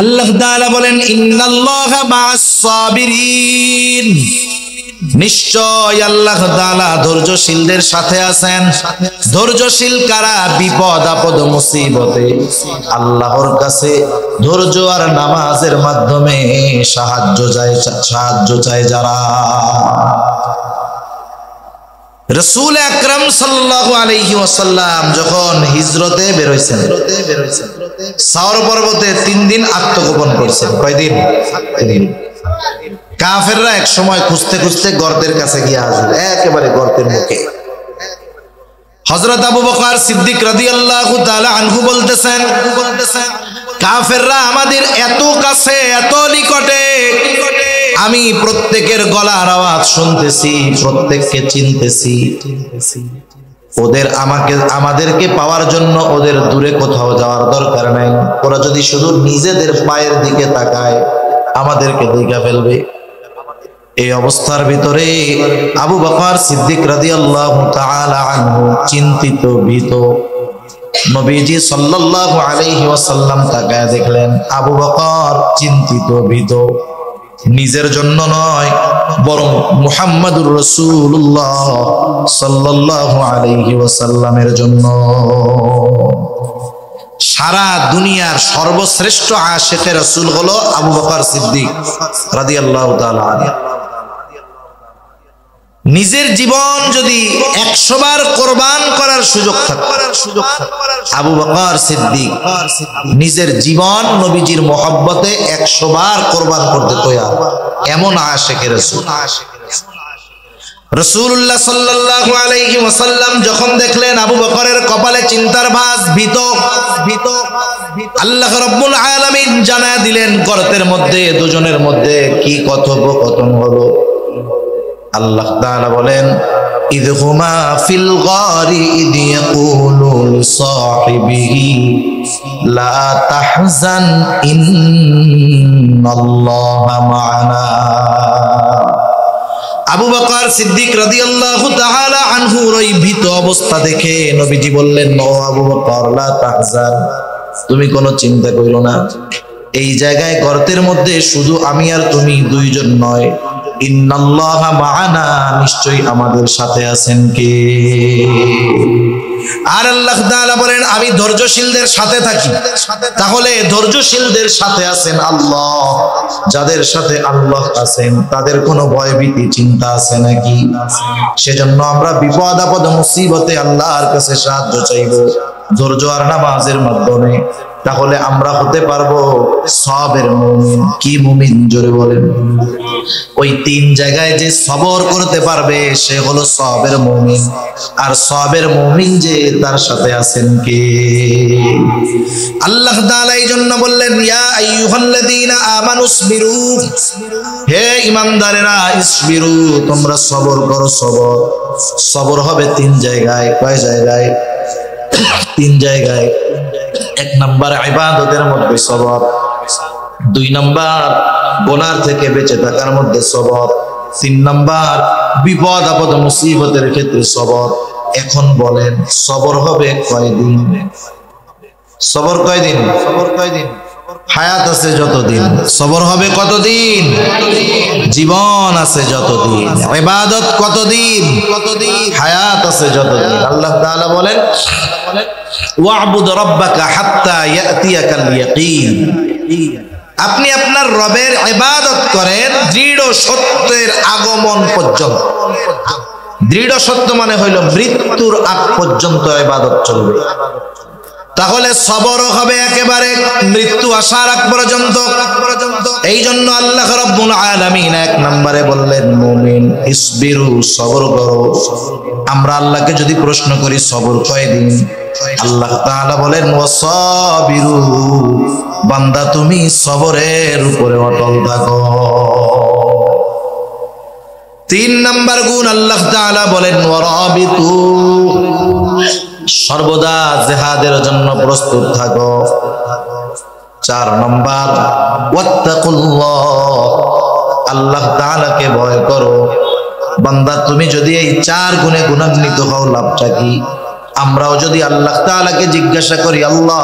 আল্লাহ তাআলা বলেন ইন্নাল্লাহা মা'আস সাবিরিন, নিশ্চয় আল্লাহ তাআলা ধৈর্যশীলদের সাথে আছেন। ধৈর্যশীল কারা? বিপদ আপদ মুসিবতে আল্লাহর কাছে ধৈর্য আর নামাজের মাধ্যমে সাহায্য চায় যারা। রাসূল আকরাম সাল্লাল্লাহু আলাইহি ওয়াসাল্লাম যখন হিজরতে বের হইছেন, সাওর পর্বতে 3 দিন আত্মগোপন করছেন। কয়দিন? 3 দিন। কাফেররা এক সময় খুঁজতে খুঁজতে গর্তের কাছে গিয়ে হাজির, একেবারে গর্তের মুখে। হযরত আবু বকর সিদ্দিক রাদিয়াল্লাহু তাআলা আনহু বলতেছেন, কাফেররা আমাদের এত কাছে, এত নিকটে, আমি প্রত্যেকের গলার আওয়াজ শুনতেছি, প্রত্যেককে চিনতেছি। ওদের আমাদেরকে পাওয়ার জন্য ওদের দূরে কোথাও যাওয়ার দরকার নাই। ওরা যদি শুধু নিজেদের পায়ের দিকে তাকায় আমাদেরকে দেখে ফেলবে। এই অবস্থার ভিতরে আবু বকর সিদ্দিক রাদিয়াল্লাহু তাআলা আনহু চিন্তিত, ভীত। নবীজি সাল্লাল্লাহু আলাইহি ওয়াসাল্লাম তাকায় দেখলেন আবু বকর চিন্তিত, ভীত, নিজের জন্য নয় বরং মুহাম্মাদুর রাসূলুল্লাহ সাল্লাল্লাহু আলাইহি ওয়াসাল্লামের জন্য। সারা দুনিয়ার সর্বশ্রেষ্ঠ আশিকে রাসূল হলো আবু বকর সিদ্দিক রাদিয়াল্লাহু তাআলা আনহু। নিজের জীবন যদি 100 বার কোরবান করার সুযোগ থাকে, আবু বকর সিদ্দিক নিজের জীবন নবীজির মহব্বতে 100 বার কোরবান করতে তৈয়ার, এমন আশিকে রাসূল। রাসূলুল্লাহ সাল্লাল্লাহু আলাইহি ওয়াসাল্লাম যখন দেখলেন আবু বকরের কপালে চিন্তার ভাঁজ, ভীত, আল্লাহ রাব্বুল আলামিন জানায় দিলেন গর্তের মধ্যে দুজনের মধ্যে কি কথোপকথন হলো। আল্লাহ তাআলা বলেন ইদহুমা ফিল গারি ইদ ইয়াকুলু লিসাহিবিহি লা তাহজান ইন্নাল্লাহা মা'ানা। আবু বকর সিদ্দিক রাদিয়াল্লাহু তাআলা আনহুর ওই ভীত অবস্থা দেখে নবীজি বললেন, ও আবু বকর লা তাহজান, তুমি কোনো চিন্তা কইরো না। এই জায়গায় গর্তের মধ্যে শুধু আমি আর তুমি দুইজন নয়, ইন্নাল্লাহা মা'ানা, নিশ্চয়ই আমাদের সাথে আছেন কে? আর আল্লাহ তাআলা বলেন আমি ধৈর্যশীলদের সাথে থাকি। তাহলে ধৈর্যশীলদের সাথে আছেন আল্লাহ। যাদের সাথে আল্লাহ আছেন তাদের কোনো ভয় ভীতি চিন্তা আছে নাকি? সেজন্য আমরা বিপদ আপদ মুসিবতে আল্লাহর কাছে সাহায্য চাইব ধৈর্য আর নামাজের মাধ্যমে। তাহলে আমরা হতে পারবো সবের মুমিন। কি মুমিন? জোরে বলেন। ওই 3 জায়গায় যে সবর করতে পারবে সে হলো সবের মুমিন। আর সবের মুমিন যে তার সাথে আছেন কে? আল্লাহ তাআলা এই জন্য বললেন ইয়া আইয়ুহাল্লাযীনা আমানুসবিরু, হে ঈমানদারেরা ইসবিরু, তোমরা সবর করো। সবর হবে 3 জায়গায়। কয় জায়গায়? 3 জায়গায়। 1 নাম্বার ইবাদতের মধ্যে সবর, 2 নাম্বার গুনাহ থেকে বেঁচে থাকার মধ্যে সবর, 3 নাম্বার বিপদ আপদ মুসিবতের ক্ষেত্রে সবর। এখন বলেন সবর হবে কয়দিন? সবর কয়দিন? হায়াত আছে যতদিন সবর হবে কতদিন? জীবন আছে যতদিন। ইবাদত কতদিন? হায়াত আছে যতদিন। আল্লাহ তাআলা বলেন ওয়া'বুদ রাব্বাকা হাত্তা ইয়াতিয়াকাল ইয়াকিন, আপনি আপনার রবের ইবাদত করেন দৃঢ় সত্যের আগমন পর্যন্ত। দৃঢ় সত্য মানে হইল মৃত্যুর আগ পর্যন্ত ইবাদত চলবে। তাহলে সবর হবে একেবারে মৃত্যু আসার আগ পর্যন্ত। এই জন্য আল্লাহ রাব্বুল আলামিন 1 নম্বরে বললেন মুমিন ইসবিরু, সবর করো। আমরা আল্লাহকে যদি প্রশ্ন করি সবর কয়দিন, আল্লাহ তাআলা বলেন ওয়াসাবিরু, বান্দা তুমি সবরের উপরে অটল থাকো। 3 নাম্বার গুণ আল্লাহ তাআলা বলেন ওয়ারাবিতু, সর্বদা জিহাদের জন্য প্রস্তুত থাকো। 4 নম্বর ওয়াত্তাকুল্লাহ, আল্লাহ তাআলাকে ভয় করো। বান্দা তুমি যদি এই 4 গুণে গুণান্বিত হও লাভটা কি? আমরাও যদি আল্লাহ তাআলাকে জিজ্ঞাসা করি আল্লাহ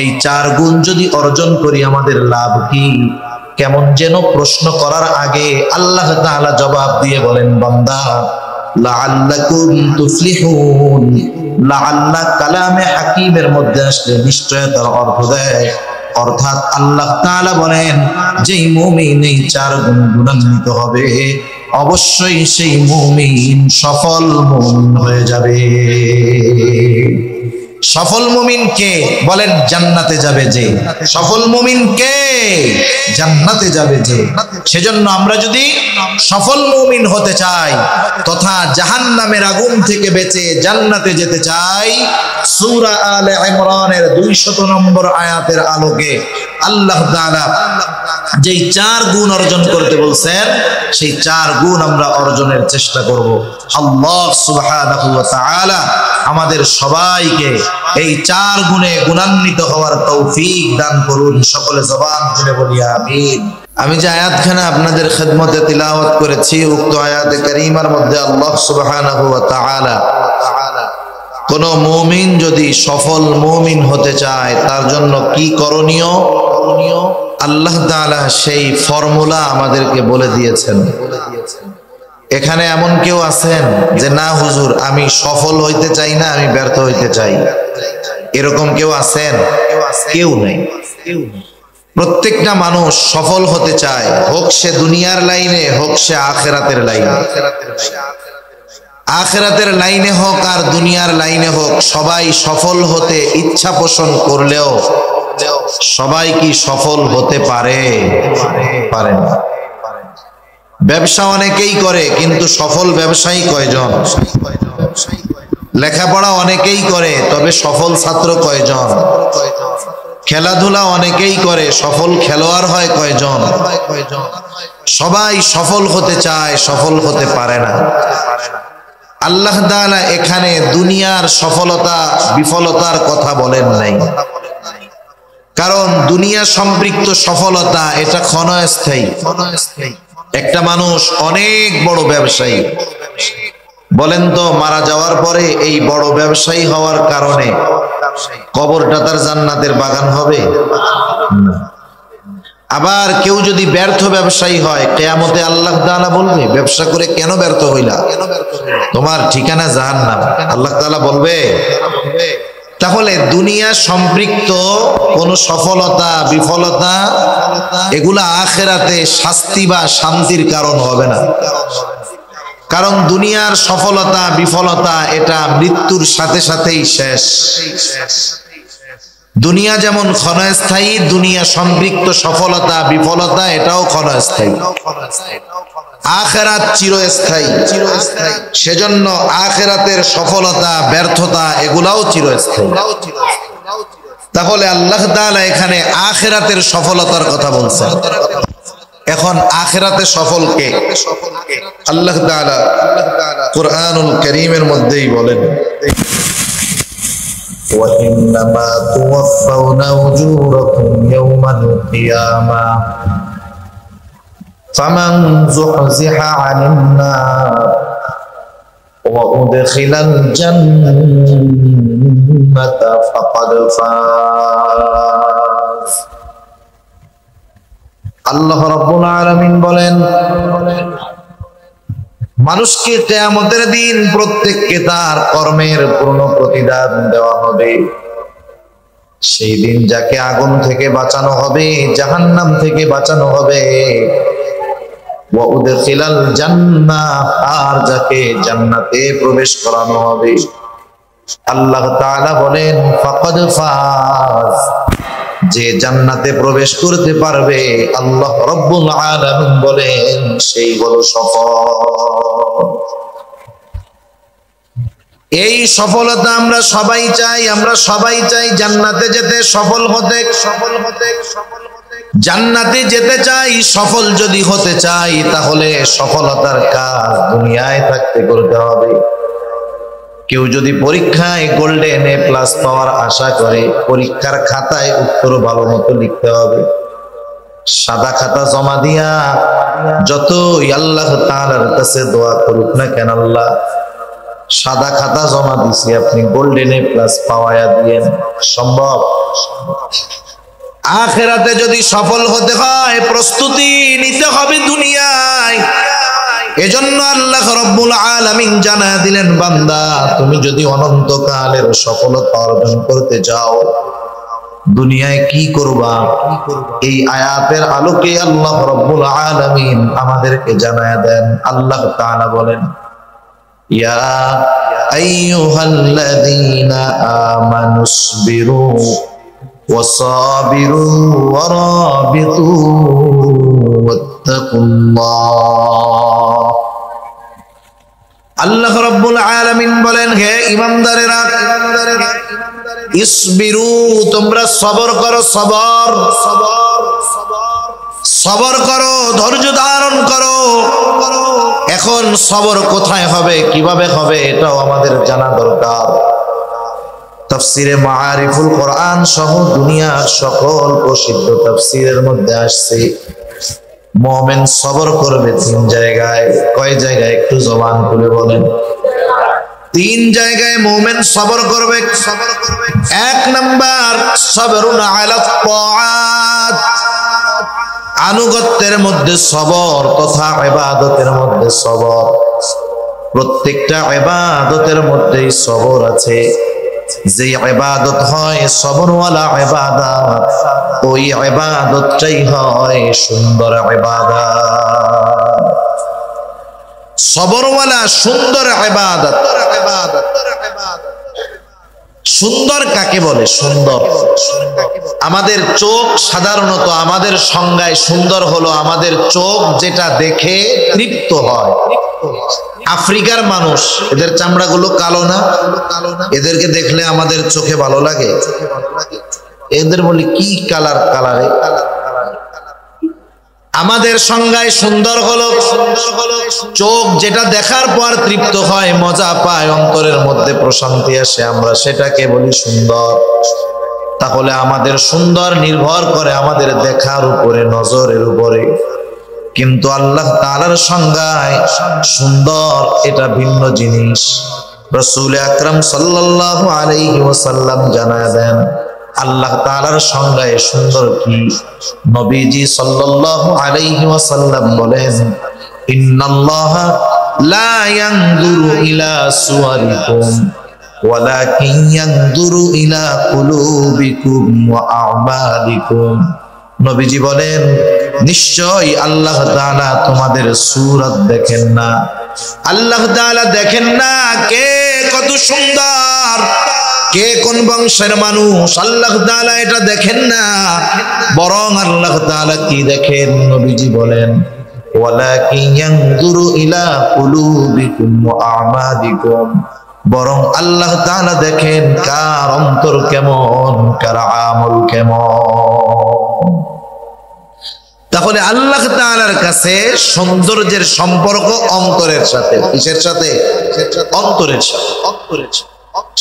এই 4 গুণ যদি অর্জন করি আমাদের লাভ কি? কেমন যেন প্রশ্ন করার আগে আল্লাহ তাআলা জবাব দিয়ে বলেন, বান্দা লাআল্লাকুম তুফলিহুন। লাআল্লা কালামে হাকিমের মধ্যে আসলে নিশ্চয়তার অর্থ দেয়, অর্থাৎ আল্লাহ তাআলা বলেন যেই মুমিন এই 4 গুণ গুণান্বিত হবে অবশ্যই সেই মুমিন সফল মুমিন হয়ে যাবে। সফল মুমিন কে? বলেন জান্নাতে যাবে যে। সফল মুমিন কে? জান্নাতে যাবে যে। সেজন্য আমরা যদি সফল মুমিন হতে চাই তথা জাহান্নামের আগুন থেকে বেঁচে জান্নাতে যেতে চাই, সূরা আলে ইমরানের 200 নম্বর আয়াতের আলোকে আল্লাহ তাআলা যেই 4 গুণ অর্জন করতে বলছেন সেই 4 গুণ আমরা অর্জনের চেষ্টা করব। আল্লাহ সুবহানাহু ওয়া তাআলা আমাদের সবাইকে এই 4 গুণে গুণান্বিত হওয়ার তৌফিক দান করুন। সকলে জবান খুলে বলি আমিন। আমি যে আয়াতখানা আপনাদের খেদমতে তিলাওয়াত করেছি, উক্ত আয়াতে কারীমার মধ্যে আল্লাহ সুবহানাহু ওয়া তাআলা কোন মুমিন যদি সফল মুমিন হতে চায় তার জন্য কি করণীয় আল্লাহ তাআলা সেই ফর্মুলা আমাদেরকে বলে দিয়েছেন। এখানে এমন কেউ আছেন যে না হুজুর আমি সফল হইতে চাই না, আমি ব্যর্থ হইতে চাই, এরকম কেউ আছেন? কেউ নেই। প্রত্যেকটা মানুষ সফল হতে চায়, হোক সে দুনিয়ার লাইনে হোক সে আখিরাতের লাইনে। আখিরাতের লাইনে হোক আর দুনিয়ার লাইনে হোক সবাই সফল হতে ইচ্ছা পোষণ করলেও সবাই কি সফল হতে পারে? পারে না। ব্যবসা অনেকেই করে কিন্তু সফল ব্যবসায়ী কয়জন? লেখাপড়া অনেকেই করে তবে সফল ছাত্র কয়জন? খেলাধুলা অনেকেই করে সফল খেলোয়াড় হয় কয়জন? সবাই সফল হতে চায়, সফল হতে পারে না। আল্লাহ তাআলা এখানে দুনিয়ার সফলতা বিফলতার কথা বলেন নাই, কারণ দুনিয়া সম্পৃক্ত সফলতা এটা ক্ষণস্থায়ী। একটা মানুষ অনেক বড় ব্যবসায়ী, বলেন তো মারা যাওয়ার পরে এই বড় ব্যবসায়ী হওয়ার কারণে কবরটা তার জান্নাতের বাগান হবে? আবার কেউ যদি ব্যর্থ ব্যবসায়ী হয় কিয়ামতে আল্লাহ তাআলা বলবে ব্যবসা করে কেন ব্যর্থ হইলা, তোমার ঠিকানা জাহান্নাম। আল্লাহ তাআলা বলবে? তাহলে দুনিয়া সম্পৃক্ত কোন সফলতা বিফলতা এগুলা আখিরাতে শাস্তি বা শান্তির কারণ হবে না, কারণ দুনিয়ার সফলতা বিফলতা এটা মৃত্যুর সাথে সাথেই শেষ। দুনিয়া যেমন ক্ষণস্থায়ী, দুনিয়া সম্পৃক্ত সফলতা বিফলতা এটাও ক্ষণস্থায়ী। আখিরাত চিরস্থায়ী, সেজন্য আখিরাতের সফলতা ব্যর্থতা এগুলাও চিরস্থায়ী। তাহলে আল্লাহ তাআলা এখানে আখিরাতের সফলতার কথা বলছেন। এখন আখিরাতে সফল কে? আল্লাহ তাআলা কুরআনুল কারীমের মধ্যেই বলেন, وَإِنَّمَا تُوَفَّوْنَ أُجُورَكُمْ يَوْمَ الْقِيَامَةِ فَمَنْ زُحْزِحَ عَنِ النَّارِ وَأُدْخِلَ الْجَنَّةَ فَقَدْ فَازَ। আল্লাহ রাব্বুল আলামিন বলেন, মানুষকে কিয়ামতের দিন প্রত্যেককে তার কর্মের পূর্ণ প্রতিদান দেওয়া হবে। সেই দিন যাকে আগুন থেকে বাঁচানো হবে, জাহান্নাম থেকে বাঁচানো হবে, ওয়া উদখিলাল জান্নাহ, আর যাকে জান্নাতে প্রবেশ করানো হবে। আল্লাহ তাআলা বলেন ফাকাদ ফাজ, যে জান্নাতে প্রবেশ করতে পারবে আল্লাহ রাব্বুল আলামিন বলেন সেই হলো সফল। এই সফলতা আমরা সবাই চাই, আমরা সবাই চাই জান্নাতে যেতে, সফল হতে। জান্নাতে যেতে চাই, সফল যদি হতে চাই তাহলে সফলতার কাজ দুনিয়ায় থাকতে করতে হবে। কেউ যদি পরীক্ষায় গোল্ডেন এ প্লাস পাওয়ার আশা করে, পরীক্ষার খাতায় উত্তর ভালো মতো লিখতে হবে। সাদা খাতা জমা দিয়া যতই আল্লাহ তাআলার কাছে দোয়া করুক না কেন, আল্লাহ সাদা খাতা জমা দিছি, আপনি গোল্ডেন এ প্লাস পাওয়ায়া দিয়েন, সম্ভব? আখিরাতে যদি সফল হতে হয় প্রস্তুতি নিতে হবে দুনিয়ায়। এজন্য আল্লাহ রাব্বুল আলামিন জানায়া দিলেন, বান্দা তুমি যদি অনন্তকালের সফলতা অর্জন করতে চাও দুনিয়ায় কি করবা, এই আয়াতের আলোকে আল্লাহ রাব্বুল আলামিন আমাদেরকে জানায়া দেন। আল্লাহ তাআলা বলেন, ইয়া আইয়ুহাল্লাযীনা আমানুসবিরু ওয়াসাবিরু ওয়ারাবিতু ওয়াত্তাকুল্লাহ। আল্লাহ রাব্বুল আলামিন বলেন, হে ঈমানদারেরা, ইসবিরু তোমরা সবর করো, সবর সবর করো, ধৈর্য ধারণ করো। এখন সবর কোথায় হবে, কিভাবে হবে, এটাও আমাদের জানা দরকার। তাফসিরে মাআরিফুল কোরআন সহ দুনিয়ার সকল প্রসিদ্ধ তাফসিরের মধ্যে আসছে মুমিন সবর করবে তিন জায়গায়। কয় জায়গায় একটু জবান খুলে বলেন? তিন জায়গায় মুমিন সবর করবে। এক নাম্বার, সবরুন আলা তাআত, আনুগত্যের মধ্যে সবর তথা ইবাদতের মধ্যে সবর। প্রত্যেকটা ইবাদতের মধ্যেই সবর আছে। যে ইবাদত হয় সবরওয়ালা ইবাদত, ওই ইবাদতটাই হয় সুন্দর ইবাদত। সবরওয়ালা সুন্দর ইবাদত। সুন্দর কাকে বলে? সুন্দর, আমাদের চোখ সাধারণত আমাদের সংজ্ঞায় সুন্দর হলো আমাদের চোখ যেটা দেখে তৃপ্ত হয়। আফ্রিকার মানুষ, এদের চামড়াগুলো কালো না? এদেরকে দেখলে আমাদের চোখে ভালো লাগে। এদের বলি কি কালার, কালারে। আমাদের সংজ্ঞায় সুন্দর হলো চোখ যেটা দেখার পর তৃপ্ত হয়, মজা পায়, অন্তরের মধ্যে প্রশান্তি আসে, আমরা সেটাকে বলি সুন্দর। তাহলে আমাদের সুন্দর নির্ভর করে আমাদের দেখার উপরে, নজরের উপরে। কিন্তু আল্লাহ তাআলার সংজ্ঞায় সুন্দর এটা ভিন্ন জিনিস। রাসূল আকরাম সাল্লাল্লাহু আলাইহি ওয়াসাল্লাম জানায় দেন আল্লাহ তাআলার সংজ্ঞায় সুন্দর কি। নবীজি সাল্লাল্লাহু আলাইহি ওয়াসাল্লাম বলেন, ইন্নাল্লাহা লা ইয়ানজুরু ইলা সুওয়ারিকুম ওয়ালাকিন ইয়ানজুরু ইলা কুলুবিকুম ওয়া আ'মালিকুম। নবীজি বলেন, নিশ্চয় আল্লাহ তাআলা তোমাদের সূরত দেখেন না। আল্লাহ তাআলা দেখেন না কে কত সুন্দর, কে কোন বংশের মানুষ, আল্লাহ তাআলা এটা দেখেন না। বরং আল্লাহ তাআলা কি দেখেন? নবীজি বলেন, ওয়ালাকিন ইয়ানজুরু ইলা কুলুবিকুম ওয়া আ'মালিকুম। বরং আল্লাহ তাআলা দেখেন কার অন্তর কেমন, কার আমল কেমন। তাহলে আল্লাহ তাআলার কাছে সৌন্দর্যের সম্পর্ক অন্তরের সাথে। কিসের সাথে? অন্তরের সাথে।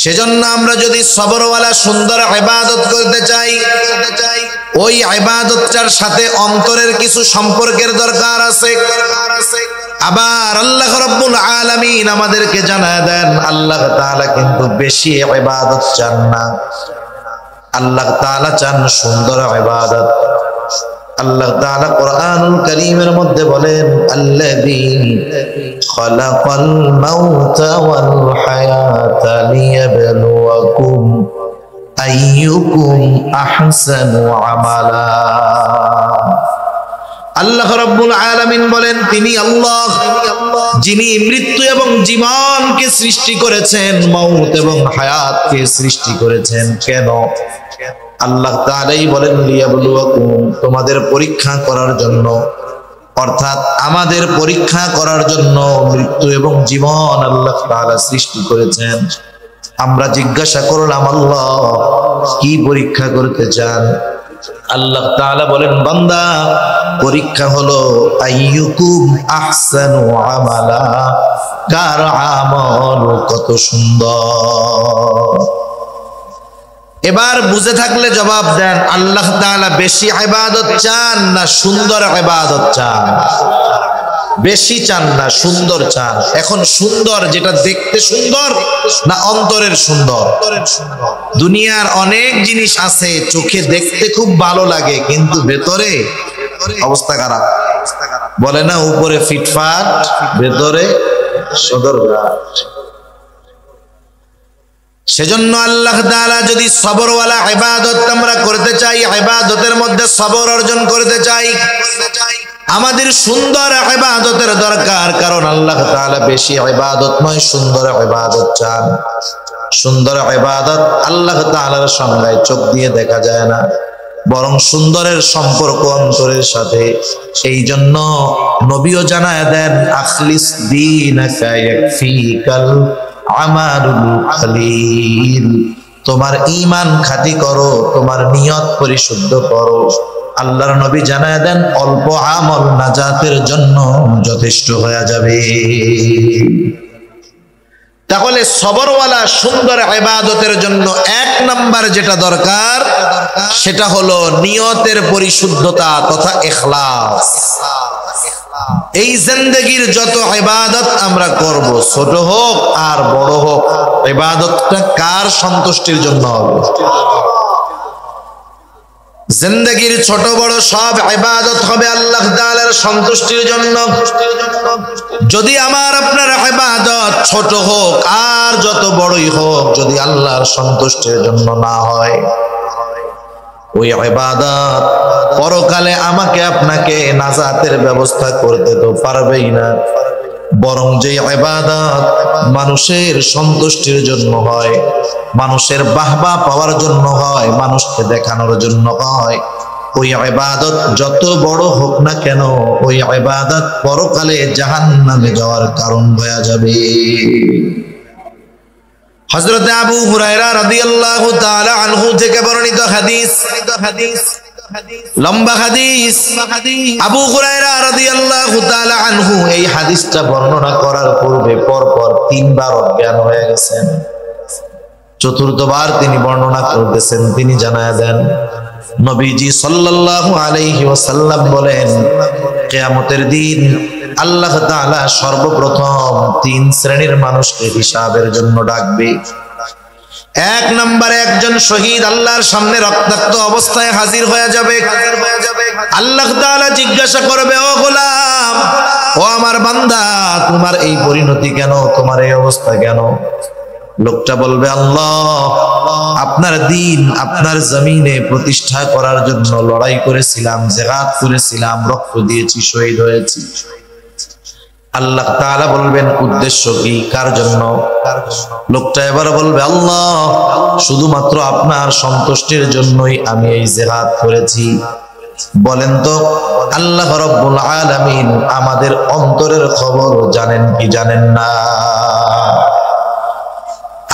সেজন্য আমরা যদি সবরওয়ালা সুন্দর ইবাদত করতে চাই, ওই ইবাদতটার সাথে অন্তরের কিছু সম্পর্কের দরকার আছে। আবার আল্লাহ রাব্বুল আলামিন আমাদেরকে জানায় দেন, আল্লাহ তাআলা কিন্তু বেশি ইবাদত চান না, আল্লাহ তাআলা চান সুন্দর ইবাদত। আল্লাহ তাআলা কোরআনুল কারীমের মধ্যে বলেন, আল্লাযী খালাকাল মাউতা ওয়াল হায়াতা লিয়াবলুয়াকুম আইয়ুকুম আহসানু আমালা। আল্লাহ রাব্বুল আলামিন বলেন, তিনি আল্লাহ যিনি মৃত্যু এবং জীবনকে সৃষ্টি করেছেন, মউত এবং হায়াতকে সৃষ্টি করেছেন। কেন? আল্লাহ তাআলাই বলেন, লিয়াবলুয়াকুম, তোমাদের পরীক্ষা করার জন্য। অর্থাৎ আমাদের পরীক্ষা করার জন্য মৃত্যু এবং জীবন আল্লাহ তাআলা সৃষ্টি করেছেন। আমরা জিজ্ঞাসা করলাম, আল্লাহ কি পরীক্ষা করতে চান? আল্লাহ তাআলা বলেন, বান্দা পরীক্ষা হলো আইয়ুকুম আহসানু আমালা, কার আমল কত সুন্দর। এবার বুঝে থাকলে জবাব দেন, আল্লাহ তাআলা বেশি ইবাদত চান না সুন্দর ইবাদত চান? বেশি চান না, সুন্দর চান। এখন সুন্দর যেটা দেখতে সুন্দর না অন্তরের সুন্দর? দুনিয়ার অনেক জিনিস আছে চোখে দেখতে খুব ভালো লাগে কিন্তু ভেতরে অবস্থা খারাপ। বলে না উপরে ফিটফাট ভেতরে সদরঘাট। সেজন্য আল্লাহ তাআলা যদি সবরওয়ালা ইবাদত আমরা করতে চাই, ইবাদতের মধ্যে সবর অর্জন করতে চাই, আমাদের সুন্দর ইবাদতের দরকার। কারণ আল্লাহ তাআলা বেশি ইবাদত নয়, সুন্দর ইবাদত চান। সুন্দর ইবাদত আল্লাহ তাআলার সংজ্ঞায় চোখ দিয়ে দেখা যায় না, বরং সুন্দরের সম্পর্ক অন্তরের সাথে। এই জন্য নবীও জানায় দেন, আখলিস দীনাকা ইয়াকফিকাল আমালুল কলিল। তোমার ঈমান খাঁটি করো, তোমার নিয়ত পরিশুদ্ধ করো। আল্লাহর নবী জানায় দেন, অল্প আমল নাজাতের জন্য যথেষ্ট হয়ে যাবে। তাহলে সবরওয়ালা সুন্দর ইবাদতের জন্য এক নাম্বার যেটা দরকার সেটা হলো নিয়তের পরিশুদ্ধতা তথা ইখলাস। এই জিন্দেগীর যত ইবাদত আমরা করব, ছোট হোক আর বড় হোক, ইবাদতটা কার সন্তুষ্টির জন্য হবে? জিন্দেগীর ছোট বড় সব ইবাদত হবে আল্লাহ তাআলার সন্তুষ্টির জন্য। যদি আমার আপনার ইবাদত ছোট হোক আর যত বড়ই হোক, যদি আল্লাহর সন্তুষ্টির জন্য না হয়, ওই ইবাদত পরকালে আমাকে আপনাকে নাজাতের ব্যবস্থা করতে তো পারবেই না। বরং যে ইবাদত মানুষের সন্তুষ্টির জন্য হয়, মানুষের বাহবা পাওয়ার জন্য হয়, মানুষকে দেখানোর জন্য হয়, ওই ইবাদত যত বড় হোক না কেন, ওই ইবাদত পরকালে জাহান্নামে যাওয়ার কারণ হয়ে যাবে। হযরত আবু হুরায়রা রাদিয়াল্লাহু তাআলা আনহু থেকে বর্ণিত হাদিস, লম্বা হাদিস। আবু হুরায়রা রাদিয়াল্লাহু তাআলা আনহু এই হাদিসটা বর্ণনা করার পূর্বে পরপর তিনবার অজ্ঞান হয়ে গেছেন। চতুর্থবার তিনি বর্ণনা করতেছেন, তিনি জানায় দেন, নবীজি সাল্লাল্লাহু আলাইহি ওয়াসাল্লাম বলেন, কিয়ামতের দিন আল্লাহ তাআলা সর্বপ্রথম তিন শ্রেণীর মানুষকে হিসাবের জন্য ডাকবে। এক নম্বরে একজন শহীদ আল্লাহর সামনে রক্তাক্ত অবস্থায় হাজির হয়ে যাবে। আল্লাহ তাআলা জিজ্ঞাসা করবে, ও গোলাম, ও আমার বান্দা, তোমার এই পরিণতি কেন, তোমার এই অবস্থা কেন? লোকটা বলবে, আল্লাহ, আপনার দ্বীন আপনার জমিনে প্রতিষ্ঠা করার জন্য লড়াই করেছিলাম, জিহাদ করেছিলাম, রক্ত দিয়েছি, শহীদ হয়েছি। আল্লাহ তাআলা বলবেন, উদ্দেশ্য কি, কার জন্য? লোকটা এবার বলবে, আল্লাহ, শুধুমাত্র আপনার সন্তুষ্টির জন্যই আমি এই জিহাদ করেছি। বলেন তো আল্লাহ রাব্বুল আলামিন আমাদের অন্তরের খবর জানেন কি জানেন না?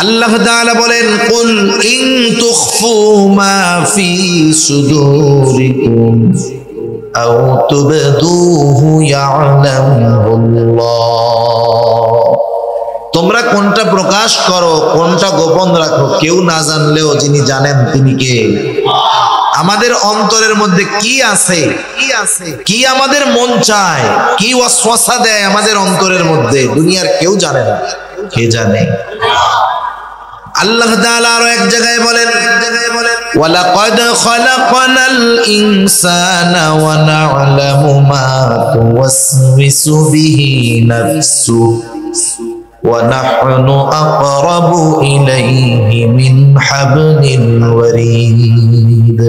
আল্লাহ তাআলা বলেন, কুল ইন তুখফু মা ফি সুদুরিকুম আও তুবদুহু ইয়ালামুল্লাহ। তোমরা কোনটা প্রকাশ করো, কোনটা গোপন রাখো, কেউ না জানলেও যিনি জানেন তিনি কে? আমাদের অন্তরের মধ্যে কি আছে, কি আমাদের মন চায়, কি ওয়াসওয়াসা দেয় আমাদের অন্তরের মধ্যে, দুনিয়ার কেউ জানে না। কে জানে? আল্লাহ তাআলা আরো এক জায়গায় বলেন, ওয়ালাকাদ খালাকনাল ইনসানা ওয়া না'লামু মা তুওয়াসওয়িসু বিহি নাফসুহু ওয়া নাহনু আকরাবু ইলাইহি মিন হাবলিল ওয়ারিদ।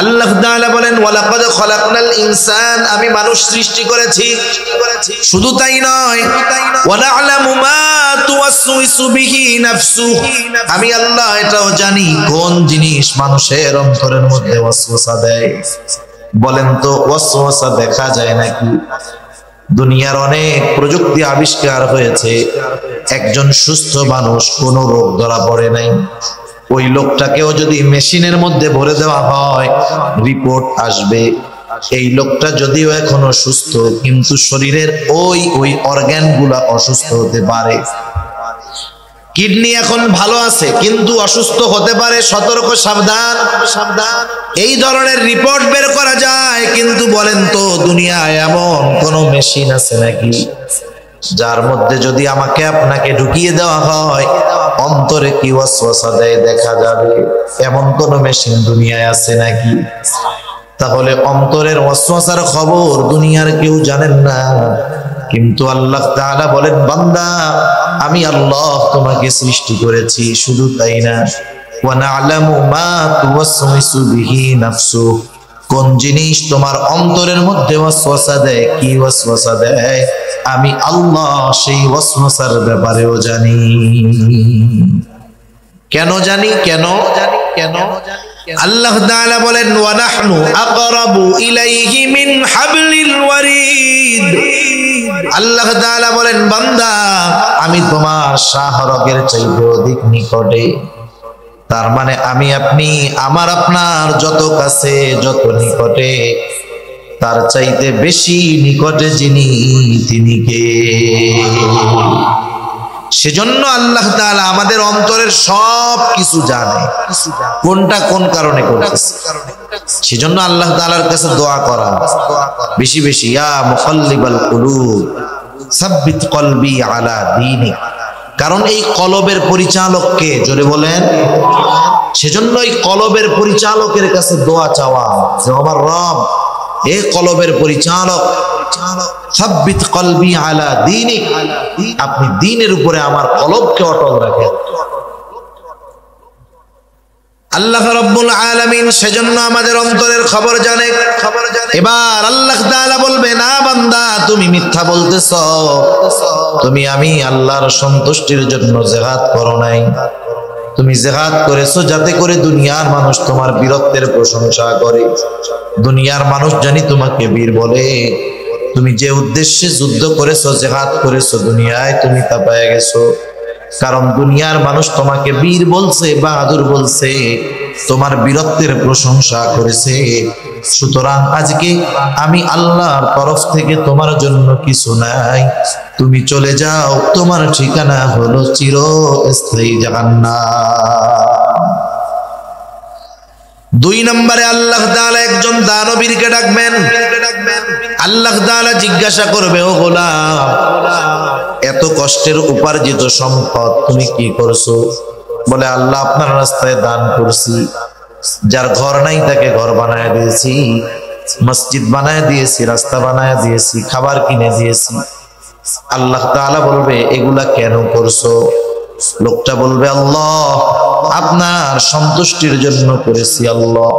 আল্লাহ তাআলা বলেন, ওয়ালাকাদ খালাকনাল ইনসান, আমি মানুষ সৃষ্টি করেছি। শুধু তাই নয়, ওয়া না'লামু মা তুওয়াসওয়িসু বিহি নাফসুহু, আমি আল্লাহ এটাও জানি কোন জিনিস মানুষের অন্তরের মধ্যে ওয়াসওয়াসা দেয়। বলেন তো ওয়াসওয়াসা দেখা যায় নাকি? দুনিয়ার অনেক প্রযুক্তি আবিষ্কার হয়েছে, একজন সুস্থ মানুষ, কোনো রোগ ধরা পড়ে নাই, ওই লোকটাকেও যদি মেশিনের মধ্যে ভরে দেওয়া হয়, রিপোর্ট আসবে এই লোকটা যদিও এখনো সুস্থ, কিন্তু শরীরের ওই অর্গান গুলা অসুস্থ হতে পারে। কিডনি এখন ভালো আছে কিন্তু অসুস্থ হতে পারে, সতর্ক, সাবধান। এই ধরনের রিপোর্ট বের করা যায়, কিন্তু বলেন তো দুনিয়ায় এমন কোন মেশিন আছে নাকি যার মধ্যে যদি আমাকে আপনাকে ঢুকিয়ে দেওয়া হয় অন্তরে কি ওয়াসওয়াসা দেয় দেখা যাবে? এমন কোন মেশিন দুনিয়ায় আছে নাকি? তাহলে অন্তরের ওয়াসওয়াসার খবর দুনিয়ার কেউ জানেন না, কিন্তু আল্লাহ তাআলা বলেন বান্দা আমি আল্লাহ তোমাকে সৃষ্টি করেছি। শুধু তাই না, ওয়া না'লামু মা তুওয়াসওয়িসু বিহি নাফসু, কোন জিনিস তোমার অন্তরের মধ্যে ওয়াসওয়াসা দেয়, কি ওয়াসওয়াসা দেয়, আমি আল্লাহ সেই ওয়াসওয়াসার ব্যাপারেও জানি। কেন জানি? কেন আল্লাহ তাআলা বলেন ওয়া নাহনু আকরাবু ইলাইহি মিন হাবলিল ওয়ারিদ। আল্লাহ তাআলা বলেন বান্দা আমি তোমার শাহরগের চাইতে অধিক নিকটে। তার মানে আমি আপনি আমার আপনার যত কাছে যত নিকটে তার চাইতে বেশি নিকটে যিনি তিনি কে? সেজন্য আল্লাহ তাআলা আমাদের অন্তরের সব কিছু জানে, কোনটা কোন কারণে করতেছে। সেজন্য আল্লাহ তাআলার কাছে দোয়া করা বেশি বেশি, ইয়া মুকাল্লিবাল কুলুব সাব্বিত কলবি আলা দীনিক। কারণ এই কলবের পরিচালক কে? জোরে বলেন। সেজন্য এই কলবের পরিচালকের কাছে দোয়া চাওয়া যে আমার রব এ কলবের পরিচালক সাব্বিত কলবি আলা দীনিক, আপনি দ্বীনের উপরে আমার কলবকে অটল রাখেন। আল্লাহ রাব্বুল আলামিন সেজন্য আমাদের অন্তরের খবর জানে। এবার আল্লাহ তাআলা বলবে না বান্দা তুমি মিথ্যা বলতেছো, তুমি আমি আল্লাহর সন্তুষ্টির জন্য জিহাদ করো নাই, তুমি জিহাদ করেছো যাতে করে দুনিয়ার মানুষ তোমার বীরত্বের প্রশংসা করে, দুনিয়ার মানুষ জানি তোমাকে বীর বলে। তুমি যে উদ্দেশ্যে যুদ্ধ করেছো জিহাদ করেছো দুনিয়ায় তুমি তা পেয়ে গেছো, কারণ দুনিয়ার মানুষ তোমাকে বীর বলছে, বাহাদুর বলছে, তোমার বীরত্বের প্রশংসা করেছে। সুতরাং আজকে আমি আল্লাহর তরফ থেকে তোমার জন্য কিছু নাই, তুমি চলে যাও, তোমার ঠিকানা হলো চিরস্থায়ী জাহান্নাম। 2 নম্বরে আল্লাহ তাআলা একজন দানবীরকে ডাকবেন। আল্লাহ তাআলা জিজ্ঞাসা করবে ও গোলাম এত কষ্টের উপার্জিত সম্পদ তুমি কি করছো? বলে আল্লাহ আপনার রাস্তায় দান করছি, যার ঘর নাই তাকে ঘর বানায় দিয়েছি, মসজিদ বানায় দিয়েছি, রাস্তা বানায় দিয়েছি, খাবার কিনে দিয়েছি। আল্লাহ তাআলা বলবে এগুলা কেন করছো? লোকটা বলবে আল্লাহ আপনার সন্তুষ্টির জন্য করেছি আল্লাহ।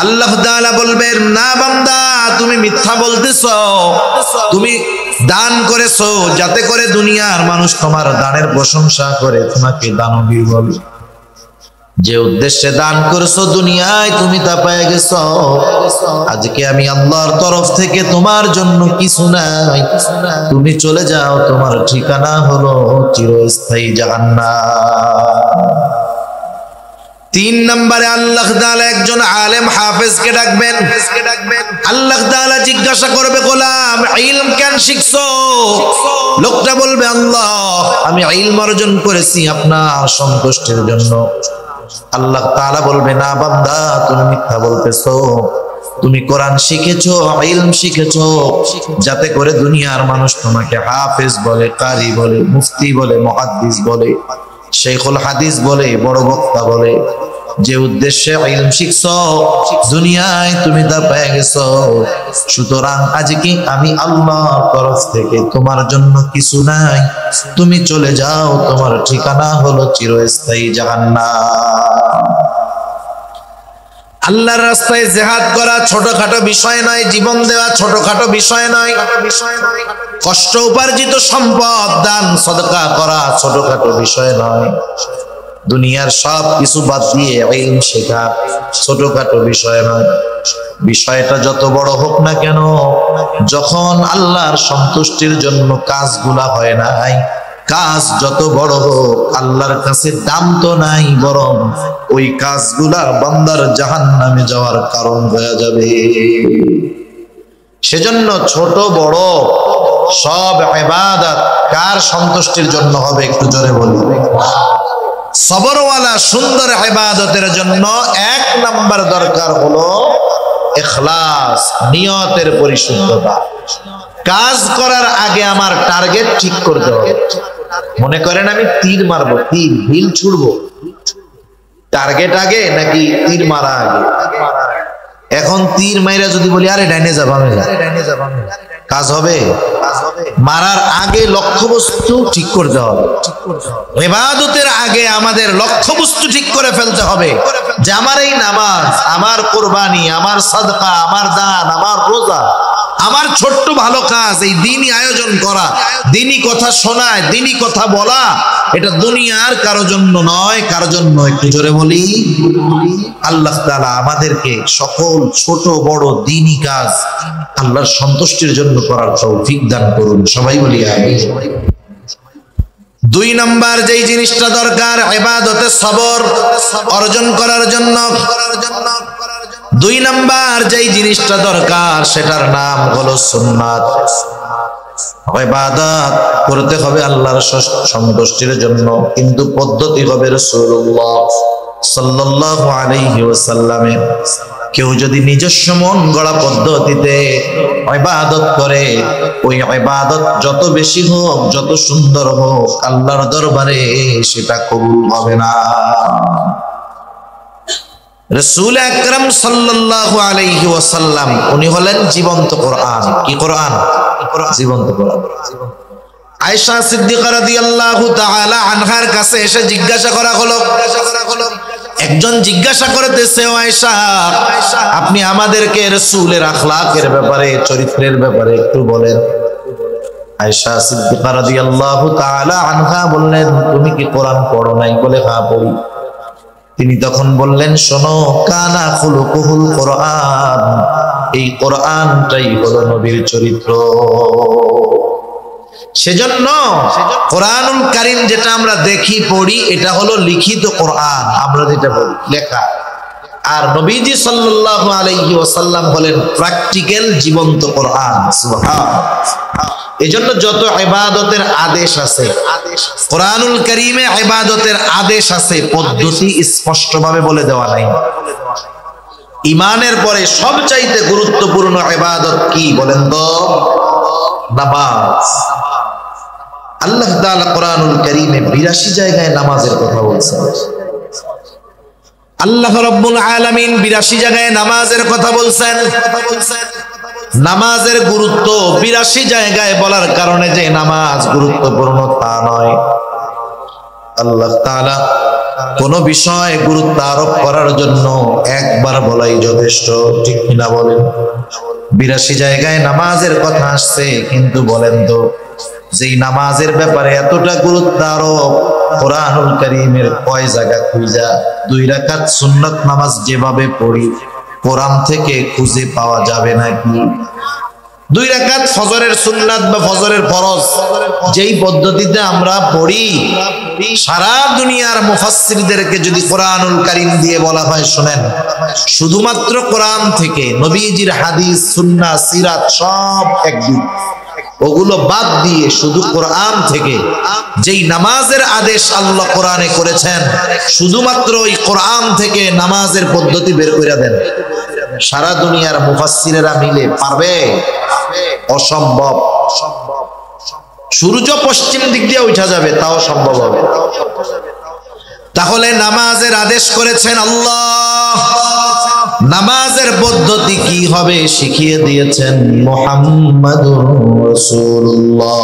আল্লাহ তাআলা বলবেন না বান্দা তুমি মিথ্যা বলতেছো, তুমি দান করেছো যাতে করে দুনিয়ার মানুষ তোমার দানের প্রশংসা করে, তোমাকে দানবীর বলে। যে উদ্দেশ্যে দান করেছো দুনিয়ায় তুমি তা পেয়ে গেছো। আজকে আমি আল্লাহর তরফ থেকে তোমার জন্য কিছু নাই, তুমি চলে যাও, তোমার ঠিকানা হলো চিরস্থায়ী জাহান্নাম। 3 নম্বরে আল্লাহ তাআলা একজন আলেম হাফেজকে ডাকবেন। আল্লাহ তাআলা জিজ্ঞাসা করবে গোলাম ইলম কেন শিখছো? লোকটা বলবে আল্লাহ আমি ইলম অর্জন করেছি আপনার সন্তুষ্টির জন্য। আল্লাহ তাআলা বলবে না বান্দা তুমি মিথ্যা বলতেছো, তুমি কোরআন শিখেছো, ইলম শিখেছো যাতে করে দুনিয়ার মানুষ তোমাকে হাফেজ বলে, কারি বলে, মুফতি বলে, মুহাদ্দিস বলে, শেখুল হাদিস বলে, বড় বক্তা বলে। যে উদ্দেশ্যে ইলম শিখছো দুনিয়ায় তুমি তা পেয়ে গেছো। সুতরাং আজকে আমি আল্লাহর তরফ থেকে তোমার জন্য কিছু নাই, তুমি চলে যাও, তোমার ঠিকানা হলো চিরস্থায়ী জাহান্নাম। আল্লাহর রাস্তায় জিহাদ করা ছোটখাটো বিষয় নয়, জীবন দেওয়া ছোটখাটো বিষয় নয়, কষ্ট উপার্জিত সম্পদ দান সদকা করা ছোটখাটো বিষয় নয়, দুনিয়ার সব কিছু বাদ দিয়ে ইলম শেখা ছোটখাটো বিষয় নয়। বিষয়টা যত বড় হোক না কেন, যখন আল্লাহর সন্তুষ্টির জন্য কাজগুলা হয় নাই, কাজ যত বড় হোক আল্লাহর কাছে দাম তো নাই, বরং ওই কাজগুলা বান্দার জাহান্নামে যাওয়ার কারণ হয়ে যাবে। সেজন্য ছোট বড় সব ইবাদত কার সন্তুষ্টির জন্য হবে একটু জোরে বলি? সবরওয়ালা সুন্দর ইবাদতের জন্য 1 নাম্বার দরকার হলো ইখলাস, নিয়তের পরিশুদ্ধতা। কাজ করার আগে আমার টার্গেট ঠিক করতে হবে। মনে করেন আমি তীর মারবো, তীর ঢিল ছুড়বো, টার্গেট আগে নাকি তীর মারা আগে? এখন তীর মাইরা যদি বলি আরে ডাইনে যাবো, আমি কাজ হবে? মারার আগে লক্ষ্যবস্তু ঠিক করতে হবে। ইবাদতের আগে আমাদের লক্ষ্যবস্তু ঠিক করে ফেলতে হবে যে আমার এই নামাজ, আমার কুরবানি, আমার সাদকা, আমার দান, আমার রোজা, আমার ছোট্ট ভালো কাজ, এই দিনই আয়োজন করা, দিনই কথা শোনায়, দিনই কথা বলা, এটা দুনিয়ার কারো জন্য নয়। কারো জন্য? একটু জোরে বলি, আল্লাহ তাআলা আমাদেরকে সকল ছোট বড় দিনই কাজ আল্লাহর সন্তুষ্টির জন্য করার তৌফিক দান করুন। সবাই বলি আমিন। 2 নাম্বার যেই জিনিসটা দরকার ইবাদতে সবর অর্জন করার জন্য, 2 নাম্বার যেই জিনিসটা দরকার সেটার নাম হলো সুন্নাত। ইবাদত করতে হবে আল্লাহর সন্তুষ্টির জন্য, কিন্তু পদ্ধতি হবে রাসূলুল্লাহ সাল্লাল্লাহু আলাইহি ওয়াসাল্লামের। কেউ যদি নিজস্ব মন গড়া পদ্ধতিতে ইবাদত করে, ওই ইবাদত যত বেশি হোক, যত সুন্দর হোক, আল্লাহর দরবারে সেটা কবুল হবে না। রাসূল আকরাম সাল্লাল্লাহু আলাইহি ওয়াসাল্লাম উনি হলেন জীবন্ত কোরআন। কি কোরআন? জীবন্ত কোরআন। আয়েশা সিদ্দিকা রাদিয়াল্লাহু তাআলা আনহার কাছে এসে জিজ্ঞাসা করা হলো, একজন জিজ্ঞাসা করতেছে, ও আয়েশা, আপনি আমাদেরকে রাসূলের আখলাকের ব্যাপারে, চরিত্রের ব্যাপারে একটু বলেন। আয়েশা সিদ্দিকা রাদিয়াল্লাহু তাআলা আনহা বললেন, তুমি কি কোরআন পড়ো নাই? বলে হ্যাঁ পড়ি। তিনি তখন বললেন, শোনো, কানা খুলুকুহুল কোরআন, এই কোরআনটাই হলো নবীর চরিত্র। সেজন্য কোরআনুল কারীম যেটা আমরা দেখি পড়ি, এটা হলো লিখিত কোরআন, আমরা যেটা বলি লেখা। আর নবীজি সাল্লাল্লাহু আলাইহি ওয়াসাল্লাম হলেন প্র্যাকটিক্যাল জীবন্ত কোরআন। সুবহানাল্লাহ। এজন্য যত ইবাদতের আদেশ আছে কোরআনুল কারীমে, ইবাদতের আদেশ আছে, পদ্ধতি স্পষ্টভাবে বলে দেওয়া নাই। ঈমানের পরে সবচাইতে গুরুত্বপূর্ণ ইবাদত কি বলেন তো? নামাজ। আল্লাহ তাআলা কোরআনুল কারীমে 82 জায়গায় নামাজের কথা বলছেন। আল্লাহ রাব্বুল আলামিন 82 জায়গায় নামাজের কথা বলছেন। নামাজের গুরুত্ব 82 জায়গায় বলার কারণে যে নামাজ গুরুত্বপূর্ণ তা নয়। আল্লাহ তাআলা কোন বিষয়ে গুরুত্ব আরোপ করার জন্য একবার বলাই যথেষ্ট, ঠিক কিনা বলেন? 82 জায়গায় নামাজের কথা আসছে, কিন্তু বলেন তো যেই নামাজের ব্যাপারে এতটা গুরুত্ব আরোপ, কোরআনুল কারীমের কয় জায়গা খুঁজা 2 রাকাত সুন্নাত নামাজ যেভাবে পড়ি কোরআন থেকে খুঁজে পাওয়া যাবে নাকি? 2 রাকাত ফজরের সুন্নাত বা ফজরের ফরজ যেই পদ্ধতিতে আমরা পড়ি, সারা দুনিয়ার মুফাসসিরদেরকে যদি কোরআনুল কারীম দিয়ে বলা হয়, শুনেন, শুধুমাত্র কোরআন থেকে নবীজির হাদিস, সুন্নাহ, সিরাত সব একদিন, ওগুলো বাদ দিয়ে শুধু কোরআন থেকে যেই নামাজের আদেশ আল্লাহ কোরআনে করেছেন, শুধুমাত্র ওই কোরআন থেকে নামাজের পদ্ধতি বের করে দেন, সারা দুনিয়ার মুফাসসিরেরা মিলে পারবে? অসম্ভব। সূর্য পশ্চিম দিক দিয়ে উঠা যাবে, তাও সম্ভব হবে। তাহলে নামাজের আদেশ করেছেন আল্লাহ, নামাজের পদ্ধতি কি হবে শিখিয়ে দিয়েছেন মুহাম্মাদুর রাসূলুল্লাহ।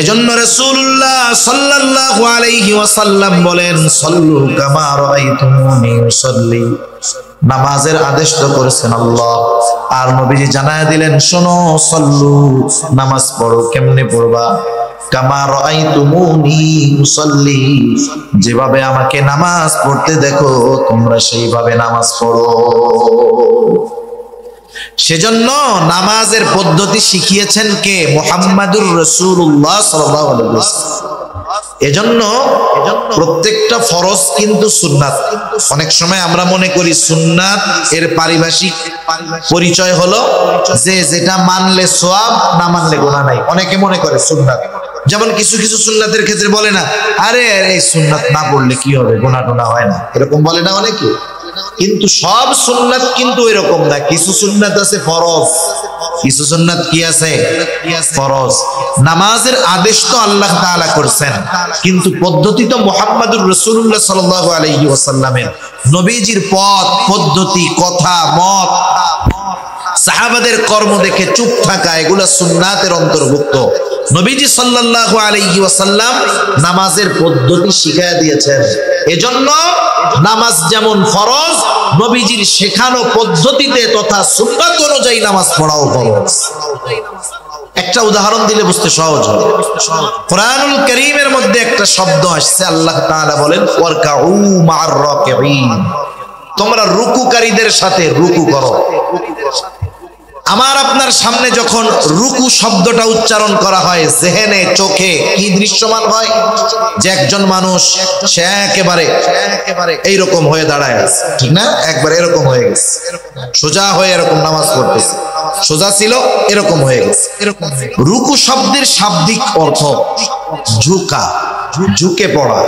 এজন্য রাসূলুল্লাহ সাল্লাল্লাহু আলাইহি ওয়াসাল্লাম বলেন, সাল্লু কামা রাআইতুমুনি উসাল্লি। নামাজের আদেশ তো করেছেন আল্লাহ, আর নবীজি জানায় দিলেন, শোনো, সাল্লু, নামাজ পড়ো। কেমনে পড়বা? কামা রাআইতুমুনি উসাল্লি, যেভাবে আমাকে নামাজ পড়তে দেখো তোমরা সেইভাবে নামাজ পড়ো। সেজন্য নামাজের পদ্ধতি শিখিয়েছেন কে? মুহাম্মাদুর রাসূলুল্লাহ সাল্লাল্লাহু আলাইহি ওয়াসাল্লাম। এজন্য প্রত্যেকটা ফরজ কিন্তু সুন্নাত। অনেক সময় আমরা মনে করি সুন্নাত এর পারিভাষিক পরিচয় হলো যে যেটা মানলে সওয়াব, না মানলে গুনাহ নাই। অনেকে মনে করে সুন্নাত, যেমন কিছু কিছু সুন্নাতের ক্ষেত্রে বলে না, আরে এই সুন্নাত না পড়লে কি হবে, গুনাহ টোনা হয় না, এরকম বলে না অনেকে। কিন্তু সব সুন্নাত কিন্তু এরকম না, কিছু সুন্নাত আছে ফরজ, কিছু সুন্নাত কি আছে ফরজ। নামাজের আদেশ তো আল্লাহ তাআলা করেছেন, কিন্তু পদ্ধতি তো মুহাম্মদুর রাসূলুল্লাহ সাল্লাল্লাহু আলাইহি ওয়াসাল্লামের, নবীজির পথ পদ্ধতি কথা মত সাহাবাদের কর্ম দেখে চুপ থাকা, এগুলো সুন্নাতের অন্তর্ভুক্ত। নবীজি সাল্লাল্লাহু আলাইহি ওয়াসাল্লাম নামাজের পদ্ধতি শিখায়া দিয়েছেন, এজন্য নামাজ যেমন ফরজ, নবীজির শেখানো পদ্ধতিতে তথা সুন্নাত অনুযায়ী নামাজ পড়াও ফরজ। একটা উদাহরণ দিলে বুঝতে সহজ হবে। কোরআনুল কারীমের মধ্যে একটা শব্দ আসছে, আল্লাহ তাআলা বলেন ওয়ারকাউ মা'আর রাকিঈন, তোমরা রুকুকারীদের সাথে রুকু করো। আমার আপনার সামনে যখন রুকু শব্দটা উচ্চারণ করা হয়, জেহেনে চোখে কি দৃশ্যমান হয়? যে একজন মানুষ সে একেবারে এইরকম হয়ে দাঁড়ায় আছে, ঠিক না? একবার এরকম হয়ে গেছে, সোজা হয়ে এরকম নামাজ পড়তেছে, সোজা ছিল এরকম হয়ে গেছে। রুকু শব্দের শাব্দিক অর্থ ঝুঁকা, ঝুঁকে পড়া,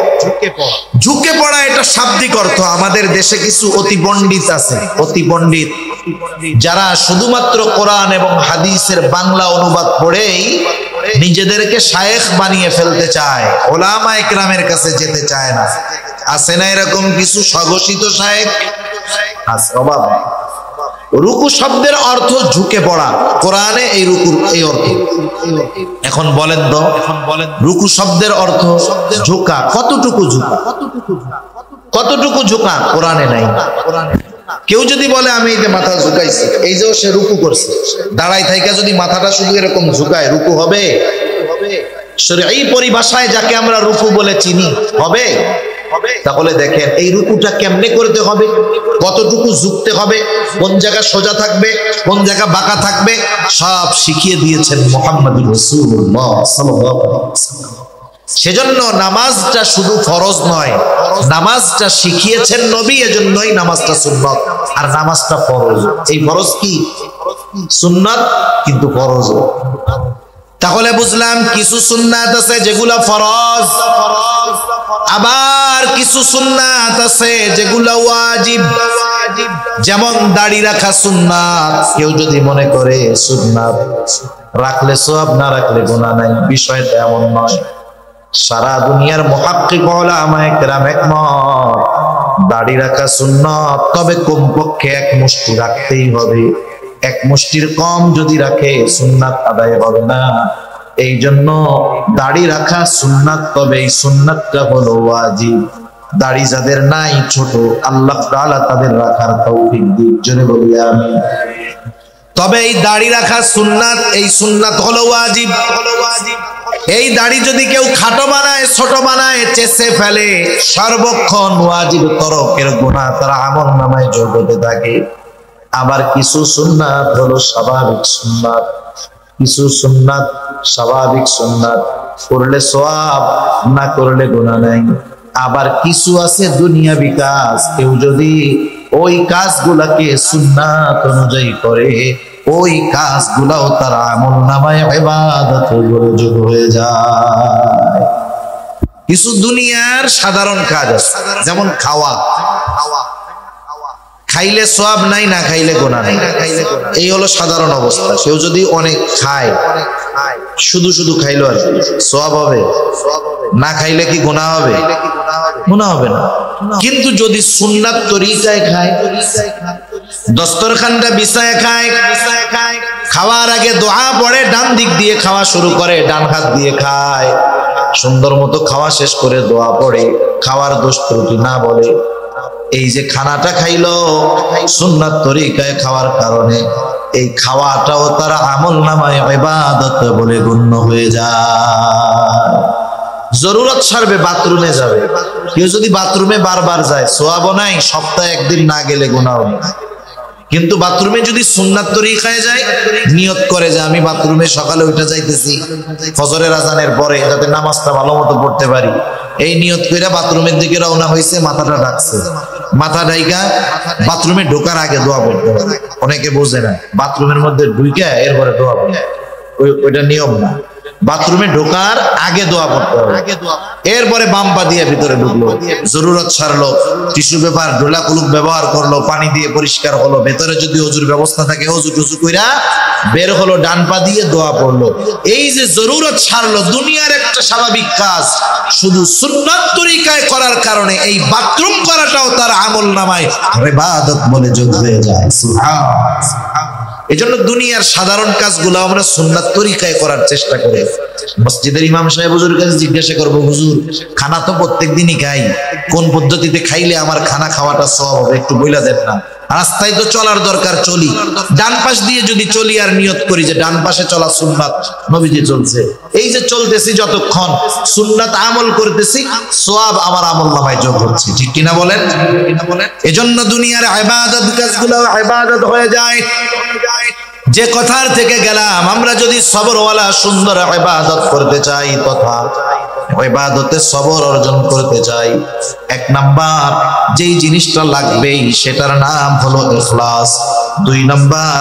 ঝুঁকে পড়া, এটা শাব্দিক অর্থ। আমাদের দেশে কিছু অতি পণ্ডিত আছে, অতি পণ্ডিত যারা শুধুমাত্র কোরআন এবং হাদিসের বাংলা অনুবাদ পড়েই নিজেদেরকে শায়েখ বানিয়ে ফেলতে চায়, ওলামা ইকরামের কাছে যেতে চায় না। আছে না এরকম কিছু স্বঘোষিত শায়েখ? আছে, অভাব। রুকু শব্দের অর্থ ঝুঁকে পড়া, কোরআনে এই রুকুর এই অর্থ। এখন বলেন তো, রুকু শব্দের অর্থ ঝুঁকা, কতটুকু ঝুঁকা? কতটুকু ঝুঁকা কোরআনে নাই। কেউ যদি বলে আমি এই যে মাথা ঝুঁকাইছি, এই যে সে রুকু করছে, দাঁড়াই থাইকা যদি মাথাটা শুধু এরকম ঝুঁকায়, রুকু হবে? এই পরিভাষায় যাকে আমরা রুকু বলে চিনি, হবে? তাহলে দেখেন এই রুকুটা কেমনে করতে হবে, কতটুকু ঝুঁকতে হবে, কোন জায়গা সোজা থাকবে, কোন জায়গা বাঁকা থাকবে, সব শিখিয়ে দিয়েছেন মুহাম্মদুর রাসূলুল্লাহ সাল্লাল্লাহু আলাইহি ওয়াসাল্লাম। সেজন্য নামাজটা শুধু ফরজ নয়, নামাজটা শিখিয়েছেন নবী, এজন্যই নামাজটা সুন্নাত আর নামাজটা ফরজ। এই ফরজ কি সুন্নাত, কিন্তু ফরজ। তাহলে বুঝলাম কিছু সুন্নাত আছে যেগুলা ফরজ, আবার কিছু সুন্নাত আছে যেগুলা ওয়াজিব। যেমন দাড়ি রাখা সুন্নাত, কেউ যদি মনে করে সুন্নাত রাখলে সওয়াব, না রাখলে গুনাহ নাই, বিষয়টা এমন নয়। সারা দুনিয়ার মুহাক্কিক উলামায়ে কেরাম একমত, দাড়ি রাখা সুন্নাত, তবে কমপক্ষে এক মুষ্টি রাখতেই হবে। এক মুষ্টির কম যদি রাখে সুন্নাত আদায় হবে না। এই জন্য দাড়ি রাখা সুন্নাত, তবে এই সুন্নাতটা হলো ওয়াজিব। দাড়ি যাদের নাই ছোট, আল্লাহ তাআলা তাদের রাখার তৌফিক দিক, জোরে বলি আমিন। তবে এই দাড়ি রাখা সুন্নাত, এই সুন্নাত হলো ওয়াজিব। এই দাড়ি যদি কেউ খাটো বানায়, ছোট বানায়, চেঁচে ফেলে, সর্বক্ষণ ওয়াজিব তরকের গুনাহ তার আমলনামায় যোগ হতে থাকে। আবার কিছু সুন্নাত হলো স্বাভাবিক সুন্নাত, কিছু সুন্নাত স্বাভাবিক সুন্নাত, করলে সওয়াব, না করলে গুনাহ নাই। আবার কিছু আছে দুনিয়াবি কাজ, কেউ যদি ওই কাজগুলাকে সুন্নাত অনুযায়ী করে, ওই কাজগুলাও তার আমলনামায় ইবাদত যোগ হয়ে যায়। কিছু দুনিয়ার সাধারণ কাজ আছে, যেমন খাওয়া, খাইলে সওয়াব নাই, না খাইলে গুনাহ নাই, এই হলো সাধারণ অবস্থা। কেউ যদি অনেক খায়, শুধু শুধু খাইলো আর সওয়াব হবে? না খাইলে কি গুনাহ হবে? গুনাহ হবে না। কিন্তু যদি সুন্নাত তরিকায় খায়, দস্তরখানটা বিছায় খায়, খাওয়ার আগে দোয়া পড়ে, ডান দিক দিয়ে খাওয়া শুরু করে, ডান হাত দিয়ে খায়, সুন্দর মতো খাওয়া শেষ করে দোয়া পড়ে, খাওয়ার দোষ ত্রুটি না বলে, এই যে খানাটা খাইলো সুন্নাত তরিকায় খাওয়ার কারণে, এই খাওয়াটাও তার আমলনামায় ইবাদত বলে গণ্য হয়ে যায়। জরুরত ছাড়বে, বাথরুমে যাবে, কেউ যদি বাথরুমে বারবার যায়, সওয়াবও নাই, সপ্তাহে একদিন না গেলে গুনাহ নেই। কিন্তু বাথরুমে যদি সুন্নাত তরিকায় যায়, নিয়ত করে যে আমি বাথরুমে সকালে উঠে যাইতেছি ফজরের আজানের পরে, যাতে নামাজটা ভালো মতো পড়তে পারি, এই নিয়ত কইরা বাথরুমের দিকে রওনা হয়েছে, মাথাটা ঢাকছে, মাথা ঢাইকা বাথরুমে ঢোকার আগে দোয়া পড়তে হবে। অনেকে বোঝে না, বাথরুমের মধ্যে ঢুইকা এরপরে দোয়া পড়ে, ওইটা নিয়ম না। বাথরুমে ঢোকার আগে দোয়া পড়তে হবে। এরপরে বাম পা দিয়ে ভিতরে ঢুকলো, জরুরত ছাড়লো, টিস্যু পেপার ডোলা কুলুক ব্যবহার করলো, পানি দিয়ে পরিষ্কার হলো, ভেতরে যদি অজুর ব্যবস্থা থাকে অজু টুজু কইরা বের হলো, ডান পা দিয়ে দোয়া পড়লো। এই যে জরুরত ছাড়লো, দুনিয়ার একটা স্বাভাবিক কাজ, শুধু সুন্নাত তরিকায় করার কারণে এই বাথরুম করাটাও তার আমল নামায় ইবাদত বলে যোগ হয়ে যায়। সুবহানাল্লাহ। এজন্য দুনিয়ার সাধারণ কাজগুলো আমরা সুন্নাত তরিকায় করার চেষ্টা করি। মসজিদের ইমাম সাহেব হুজুরের কাছে জিজ্ঞাসা করব, হুজুর খানা তো প্রত্যেক দিনই খাই, কোন পদ্ধতিতে খাইলে আমার খানা খাওয়াটা সওয়াব হবে একটু বইলা দেন না। রাস্তায় তো চলার দরকার, চলি, ডান পাশ দিয়ে যদি চলি আর নিয়ত করি যে ডান পাশে চলা সুন্নাত, নবীজি চলছে, এই যে চলতেছি যতক্ষণ সুন্নাত আমল করতেছি, সওয়াব আমার আমলনামায় যোগ হচ্ছে, ঠিক কিনা বলেন? এজন্য দুনিয়ার ইবাদত কাজগুলো ইবাদত হয়ে যায়। যে কথার থেকে গেলাম, আমরা যদি সবরওয়ালা সুন্দর ইবাদত করতে চাই তথা ইবাদতে সবর অর্জন করতে চাই, এক নাম্বার যেই জিনিসটা লাগবে সেটার নাম হলো ইখলাস। দুই নাম্বার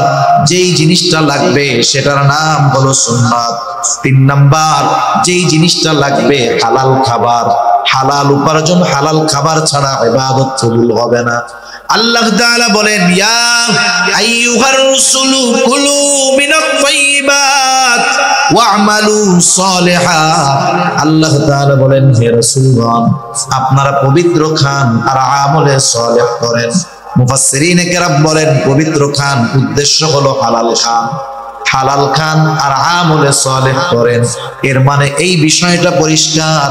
যেই জিনিসটা লাগবে সেটার নাম হলো সুন্নাত। তিন নাম্বার যেই জিনিসটা লাগবে হালাল খাবার, হালাল উপার্জন, হালাল খাবার ছাড়া ইবাদত কবুল হবে না। আল্লাহ তাআলা বলেন, ইয়া আইয়ুহার রাসূলু কুলু মিনাত তাইয়্যিবাত ওয়া'মালু সালিহান। আল্লাহ তাআলা বলেন, হে রাসূলগণ, আপনারা পবিত্র খান আর আমলে সালেহ করেন। মুফাসসিরিনে কেরাম বলেন, পবিত্র খান উদ্দেশ্য হলো হালাল খান, হালাল খান আর আমলে সালেহ করেন। এর মানে এই বিষয়টা পরিষ্কার,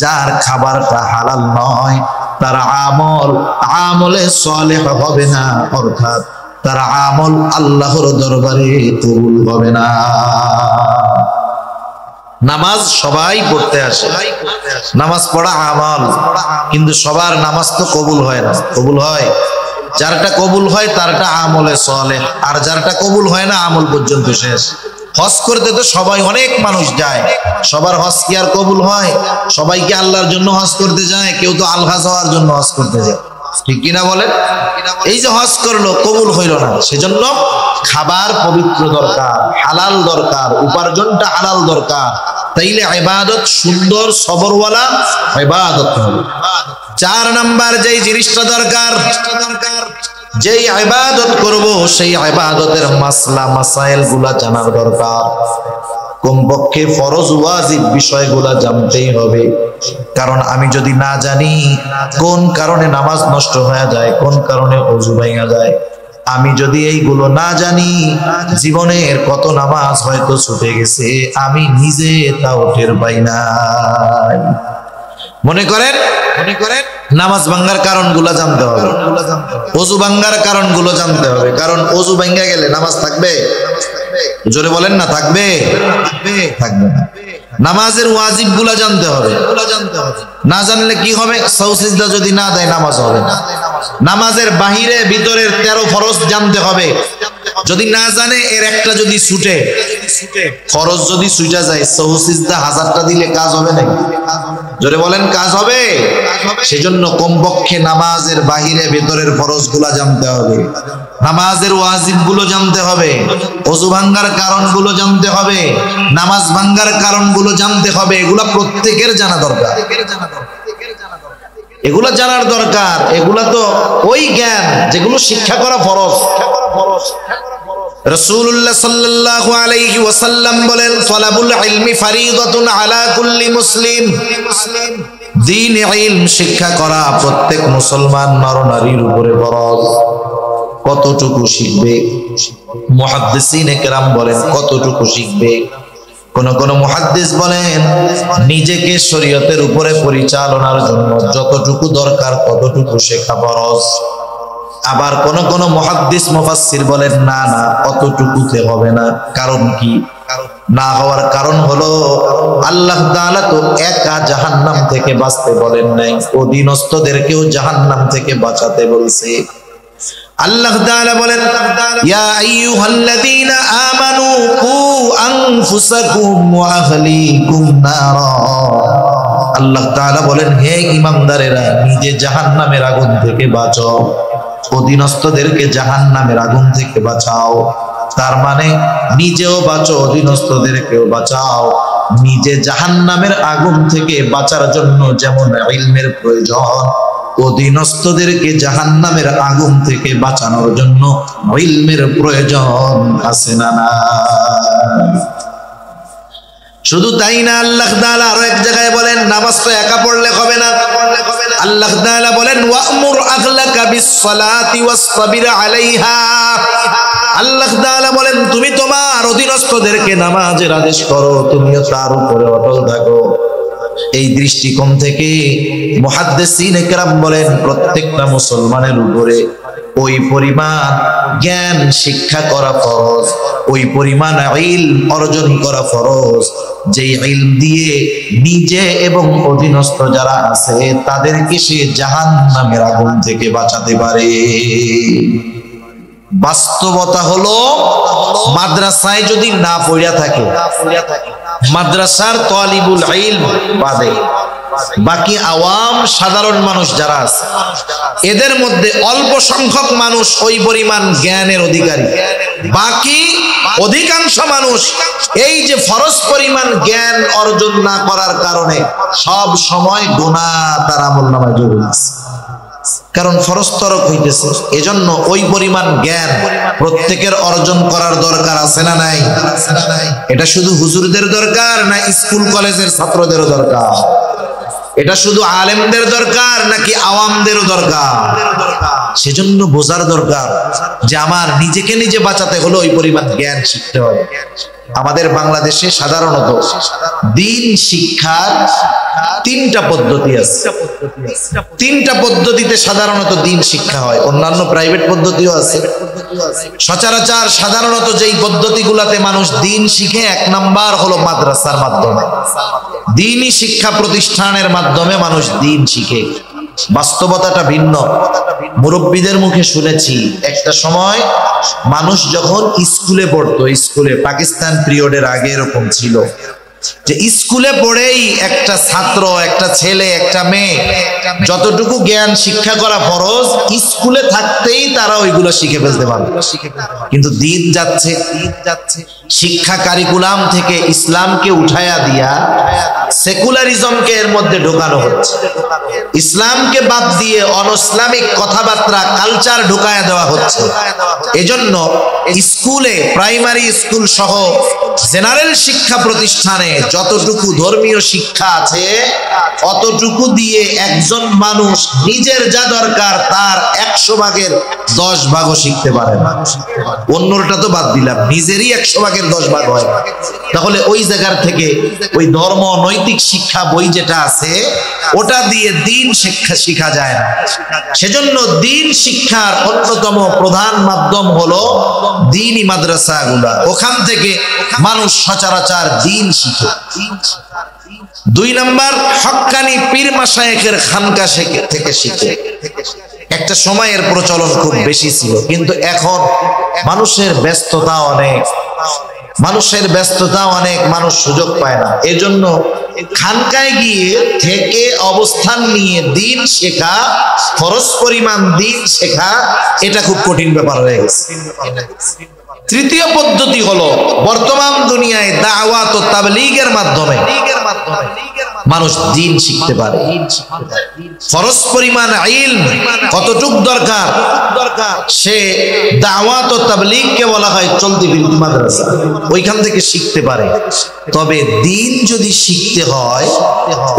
যার খাবারটা হালাল নয় তার আমলে সালেহ হবে না, অর্থাৎ তার আমল আল্লাহর দরবারে কবুল হবে না। নামাজ সবাই পড়তে আসে, নামাজ পড়া আমল, কিন্তু সবার নামাজ তো কবুল হয় না। কবুল হয় যারটা কবুল হয় তারটা আমলে সালেহ, আর যারটা কবুল হয় না আমল পর্যন্ত শেষ। হজ করতে তো সবাই, অনেক মানুষ যায়, সবার হজ কি আর কবুল হয়? সবাই কি আল্লাহর জন্য হজ করতে যায়? কেউ তো আলহা যাওয়ার জন্য হজ করতে যায়, ঠিক কিনা বলেন? এই যে হজ করলো, কবুল হইল না, সেজন্য খাবার পবিত্র দরকার, হালাল দরকার, উপার্জনটা হালাল দরকার, তাইলে ইবাদত সুন্দর সবরওয়ালা ইবাদত হবে। চার নাম্বার যেই জিনিসটা দরকার, যেই ইবাদত করব সেই ইবাদতের মাসলা মাসাইল গুলা জানার দরকার। কমপক্ষে ফরজ ওয়াজিব বিষয়গুলা জানতেই হবে, কারণ আমি যদি না জানি কোন কারণে নামাজ নষ্ট হয়ে যায়, কোন কারণে ওযু ভাঙা যায়, আমি যদি এইগুলো না জানি, জীবনের কত নামাজ হয়তো ছুটে গেছে, আমি নিজে তাও টের পাই নাই। মনে করেন নামাজ ভাঙ্গার কারণগুলো জানতে হবে, ওযু ভাঙ্গার কারণগুলো জানতে হবে, কারণ ওযু ভাঙ্গা গেলে নামাজ থাকবে? জোরে বলেন না, থাকবে? থাকবে না। নামাজের ওয়াজিব গুলা জানতে হবে, না জানলে কি হবে? সাউ সিজদা যদি না দেয় নামাজ হবে না। নামাজের বাহিরে ভিতরের 13 ফরজ জানতে হবে, যদি না জানে এর একটা যদি ছুটে, ফরজ যদি ছুটা যায়, সাউ সিজদা 1000টা দিলে কাজ হবে নাকি? জোরে বলেন, কাজ হবে? সেজন্য কমপক্ষে নামাজের বাহিরে ভিতরের ফরজ গুলা জানতে হবে, নামাজের ওয়াজিব গুলো জানতে হবে, ওযু ভাঙ্গার কারণগুলো জানতে হবে, নামাজ ভাঙ্গার কারণগুলো জানতে হবে। এগুলা প্রত্যেকের জানা দরকার, এগুলা জানার দরকার। এগুলা তো ওই জ্ঞান যেগুলো শিক্ষা করা ফরজ। রাসূলুল্লাহ সাল্লাল্লাহু আলাইহি ওয়াসাল্লাম বলেন, তালাবুল ইলমি ফারিদাতুন আলা কুল্লি মুসলিম। দ্বীন ইলম শিক্ষা করা প্রত্যেক মুসলমান নরনারীর উপরে ফরজ। কতটুকু শিখবে? মুহাদ্দিসিনে কেরাম বলেন কতটুকু শিখবে। কোন কোন মুহাদ্দিস বলেন নিজেকে শরীয়তের উপরে পরিচালনার জন্য যতটুকু দরকার ততটুকু শেখা ফরজ। আবার কোন কোন মুহাদ্দিস মুফাসসির বলেন না না, অতটুকুতে হবে না। কারণ কি? না হওয়ার কারণ হলো আল্লাহ তাআলা তো একা জাহান্নাম থেকে বাঁচতে বলেন নাই, অধীনস্থদেরকেও জাহান্নাম থেকে বাঁচাতে বলছে। আল্লাহ তাআলা বলেন, ইয়া আইয়ুহাল্লাযীনা আমানু কু আনফুসাকুম ওয়া আহলিকুম নারা। আল্লাহ তাআলা বলেন, হে ঈমানদারেরা, নিজে জাহান্নামের আগুন থেকে বাঁচাও, অধীনস্থদেরকে জাহান্নামের আগুন থেকে বাঁচাও। তার মানে নিজেও বাঁচো, অধীনস্থদেরকেও বাঁচাও। নিজে জাহান্নামের আগুন থেকে বাঁচার জন্য যেমন ইলমের প্রয়োজন, অধীনস্থদেরকে জাহান্নামের আগুন থেকে বাঁচানোর জন্য ইলমের প্রয়োজন আছে না না? শুধু তাই না, আল্লাহ তাআলা আরো এক জায়গায় বলেন, নামাজ তো একা পড়লে হবে না। আল্লাহ তাআলা বলেন, ওয়া'মুর আহলাকা বিস-সালাতি ওয়াসতাবির আলাইহা। আল্লাহ তাআলা বলেন, তুমি তোমার অধীনস্থদেরকে নামাজের আদেশ করো, তুমিও তার উপরে অটল থাকো। এই দৃষ্টিকোণ থেকে মুহাদ্দিসিনে কেরাম বলেন, প্রত্যেকটা মুসলমানের উপরে ওই পরিমাণ জ্ঞান শিক্ষা করা ফরজ, ওই পরিমাণ ইলম অর্জন করা ফরজ, যেই ইলম দিয়ে নিজে এবং অধীনস্থ যারা আছে তাদেরকে সে জাহান্নামের আগুন থেকে বাঁচাতে পারে। বাস্তবতা হলো, মাদ্রাসায় যদি না পড়িয়া থাকে, মাদ্রাসার তালিবুল ইলম বাদে বাকি আওয়াম সাধারণ মানুষ যারা আছে, এদের মধ্যে অল্প সংখ্যক মানুষ ওই পরিমাণ জ্ঞানের অধিকারী। বাকি অধিকাংশ মানুষ এই যে ফরজ পরিমাণ জ্ঞান অর্জন না করার কারণে সব সময় গুনাহ তার আমলনামায় যোগ হচ্ছে, কারণ ফরজ তরক হইতেছে। এজন্য ওই পরিমাণ জ্ঞান প্রত্যেকের অর্জন করার দরকার আছে না নাই? এটা শুধু হুজুরদের দরকার না স্কুল কলেজের ছাত্রদেরও দরকার? এটা শুধু আলেমদের দরকার নাকি আওয়ামদেরও দরকার? সেজন্য বোঝার দরকার যে আমার নিজেকে নিজে বাঁচাতে হলে ওই পরিমাণ জ্ঞান শিখতে হবে। আমাদের বাংলাদেশে সাধারণত দ্বীন শিক্ষার তিনটা পদ্ধতি আছে। তিনটা পদ্ধতিতে সাধারণত দ্বীন শিক্ষা হয়, অন্যান্য প্রাইভেট পদ্ধতিও আছে। সচরাচর সাধারণত যেই পদ্ধতিগুলোতে মানুষ দ্বীন শিখে, এক নাম্বার হলো মাদ্রাসার মাধ্যমে, দ্বীনি শিক্ষা প্রতিষ্ঠানের মাধ্যমে মানুষ দ্বীন শিখে। বাস্তবতাটা ভিন্ন। মুরব্বীদের মুখে শুনেছি, একটা সময় মানুষ যখন স্কুলে পড়তো, স্কুলে পাকিস্তান পিরিয়ডের আগে এরকম ছিল যে স্কুলে পড়েই একটা ছাত্র, একটা ছেলে, একটা মেয়ে যতটুকু জ্ঞান শিক্ষা করা ফরজ, স্কুলে থাকতেই তারা ওইগুলো শিখে ফেলতে পারবে। কিন্তু দিন যাচ্ছে, শিক্ষা কারিকুলাম থেকে ইসলামকে উঠায়া দিয়া সেকুলারিজমকে এর মধ্যে ঢোকানো হচ্ছে। ইসলামকে বাদ দিয়ে অনইসলামিক কথাবার্তা, কালচার ঢুকায়া দেওয়া হচ্ছে। এজন্য স্কুলে, প্রাইমারি স্কুল সহ জেনারেল শিক্ষা প্রতিষ্ঠানে যতটুকু ধর্মীয় শিক্ষা আছে অতটুকু দিয়ে একজন মানুষ নিজের যা দরকার তার 100 ভাগের 10 ভাগও শিখতে পারে না। অন্যটা তো বাদ দিলাম, নিজেরই 100 ভাগের 10 ভাগ হয়। তাহলে ওই জায়গার থেকে ওই ধর্ম নৈতিক শিক্ষা বই যেটা আছে ওটা দিয়ে দ্বীন শিক্ষা শিখা যায় না। সেজন্য দ্বীন শিক্ষার অন্যতম প্রধান মাধ্যম হলো দ্বীনি মাদ্রাসাগুলা। ওখান থেকে মানুষ সচরাচর দ্বীন শিখে। 2 নাম্বার, হক্কানি পীর মাশায়েখের খানকা থেকে শিখে। একটা সময়ের প্রচলন খুব বেশি ছিল, কিন্তু এখন মানুষের ব্যস্ততা অনেক, মানুষ সুযোগ পায় না। এজন্য খানকায় গিয়ে থেকে অবস্থান নিয়ে দ্বীন শেখা, ফরজ পরিমাণ দ্বীন শেখা, এটা খুব কঠিন ব্যাপার হয়ে গেছে। তৃতীয় পদ্ধতি হলো বর্তমান দুনিয়ায় দাওয়াত ও তাবলীগের মাধ্যমে মানুষ দ্বীন শিখতে পারে। ফরজ পরিমাণ ইলম কতটুক দরকার সে দাওয়াত ও তাবলীগকে বলা হয় চলতি ফিরতি মাদ্রাসা, ওইখান থেকে শিখতে পারে। তবে দ্বীন যদি শিখতে হয়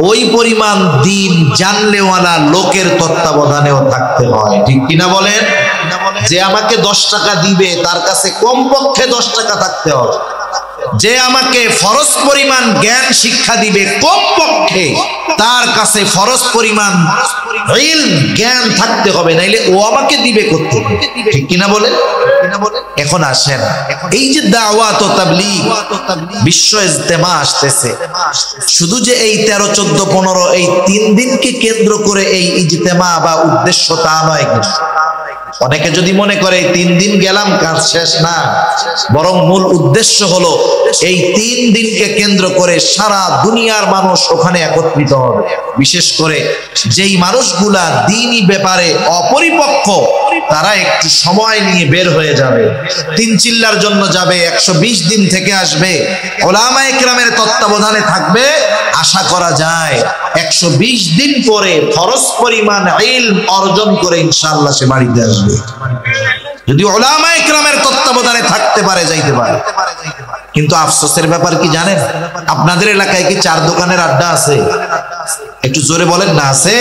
ওই পরিমাণ দ্বীন জানলেওয়ালা লোকের তত্ত্বাবধানেও থাকতে হয়। ঠিক কিনা বলেন? যে আমাকে 10 টাকা দিবে তার কাছে কমপক্ষে 10 টাকা থাকতে হবে। যে আমাকে ফরজ পরিমাণ জ্ঞান শিক্ষা দিবে কমপক্ষে তার কাছে ফরজ পরিমাণ ইলম জ্ঞান থাকতে হবে, নাইলে ও আমাকে দিবে করতে। ঠিক কিনা বলেন? এখন আসেন, এই যে দাওয়াত ও তাবলীগ বিশ্ব ইজতেমা আসতেছে, শুধু যে এই 13, 14, 15 এই 3 দিনকে কেন্দ্র করে এই ইজতেমা বা উদ্দেশ্য তা নয়। অনেকে যদি মনে করে 3 দিন গেলাম কাজ শেষ, না, বরং মূল উদ্দেশ্য হলো এই 3 দিনকে কেন্দ্র করে সারা দুনিয়ার মানুষ ওখানে একত্রিত হবে। বিশেষ করে যেই মানুষগুলা দ্বীনি ব্যাপারে অপরিপক্ক তারা একটু সময় নিয়ে বের হয়ে যাবে, 3 চিল্লার জন্য যাবে, 120 দিন থেকে আসবে, উলামায়ে কেরামের তত্ত্বাবধানে থাকবে। আশা করা যায় 120 দিন পরে ফরজ পরিমাণ ইলম অর্জন করে ইনশাআল্লাহ সে বাড়িতে আসবে, যদি উলামায়ে কেরামের তত্ত্বাবধানে থাকতে পারে, যাইতে পারে। কিন্তু আফসোসের ব্যাপার কি জানেন? আপনাদের এলাকায় কি 4 দোকানের আড্ডা আছে? একটু জোরে বলেন না, আছে?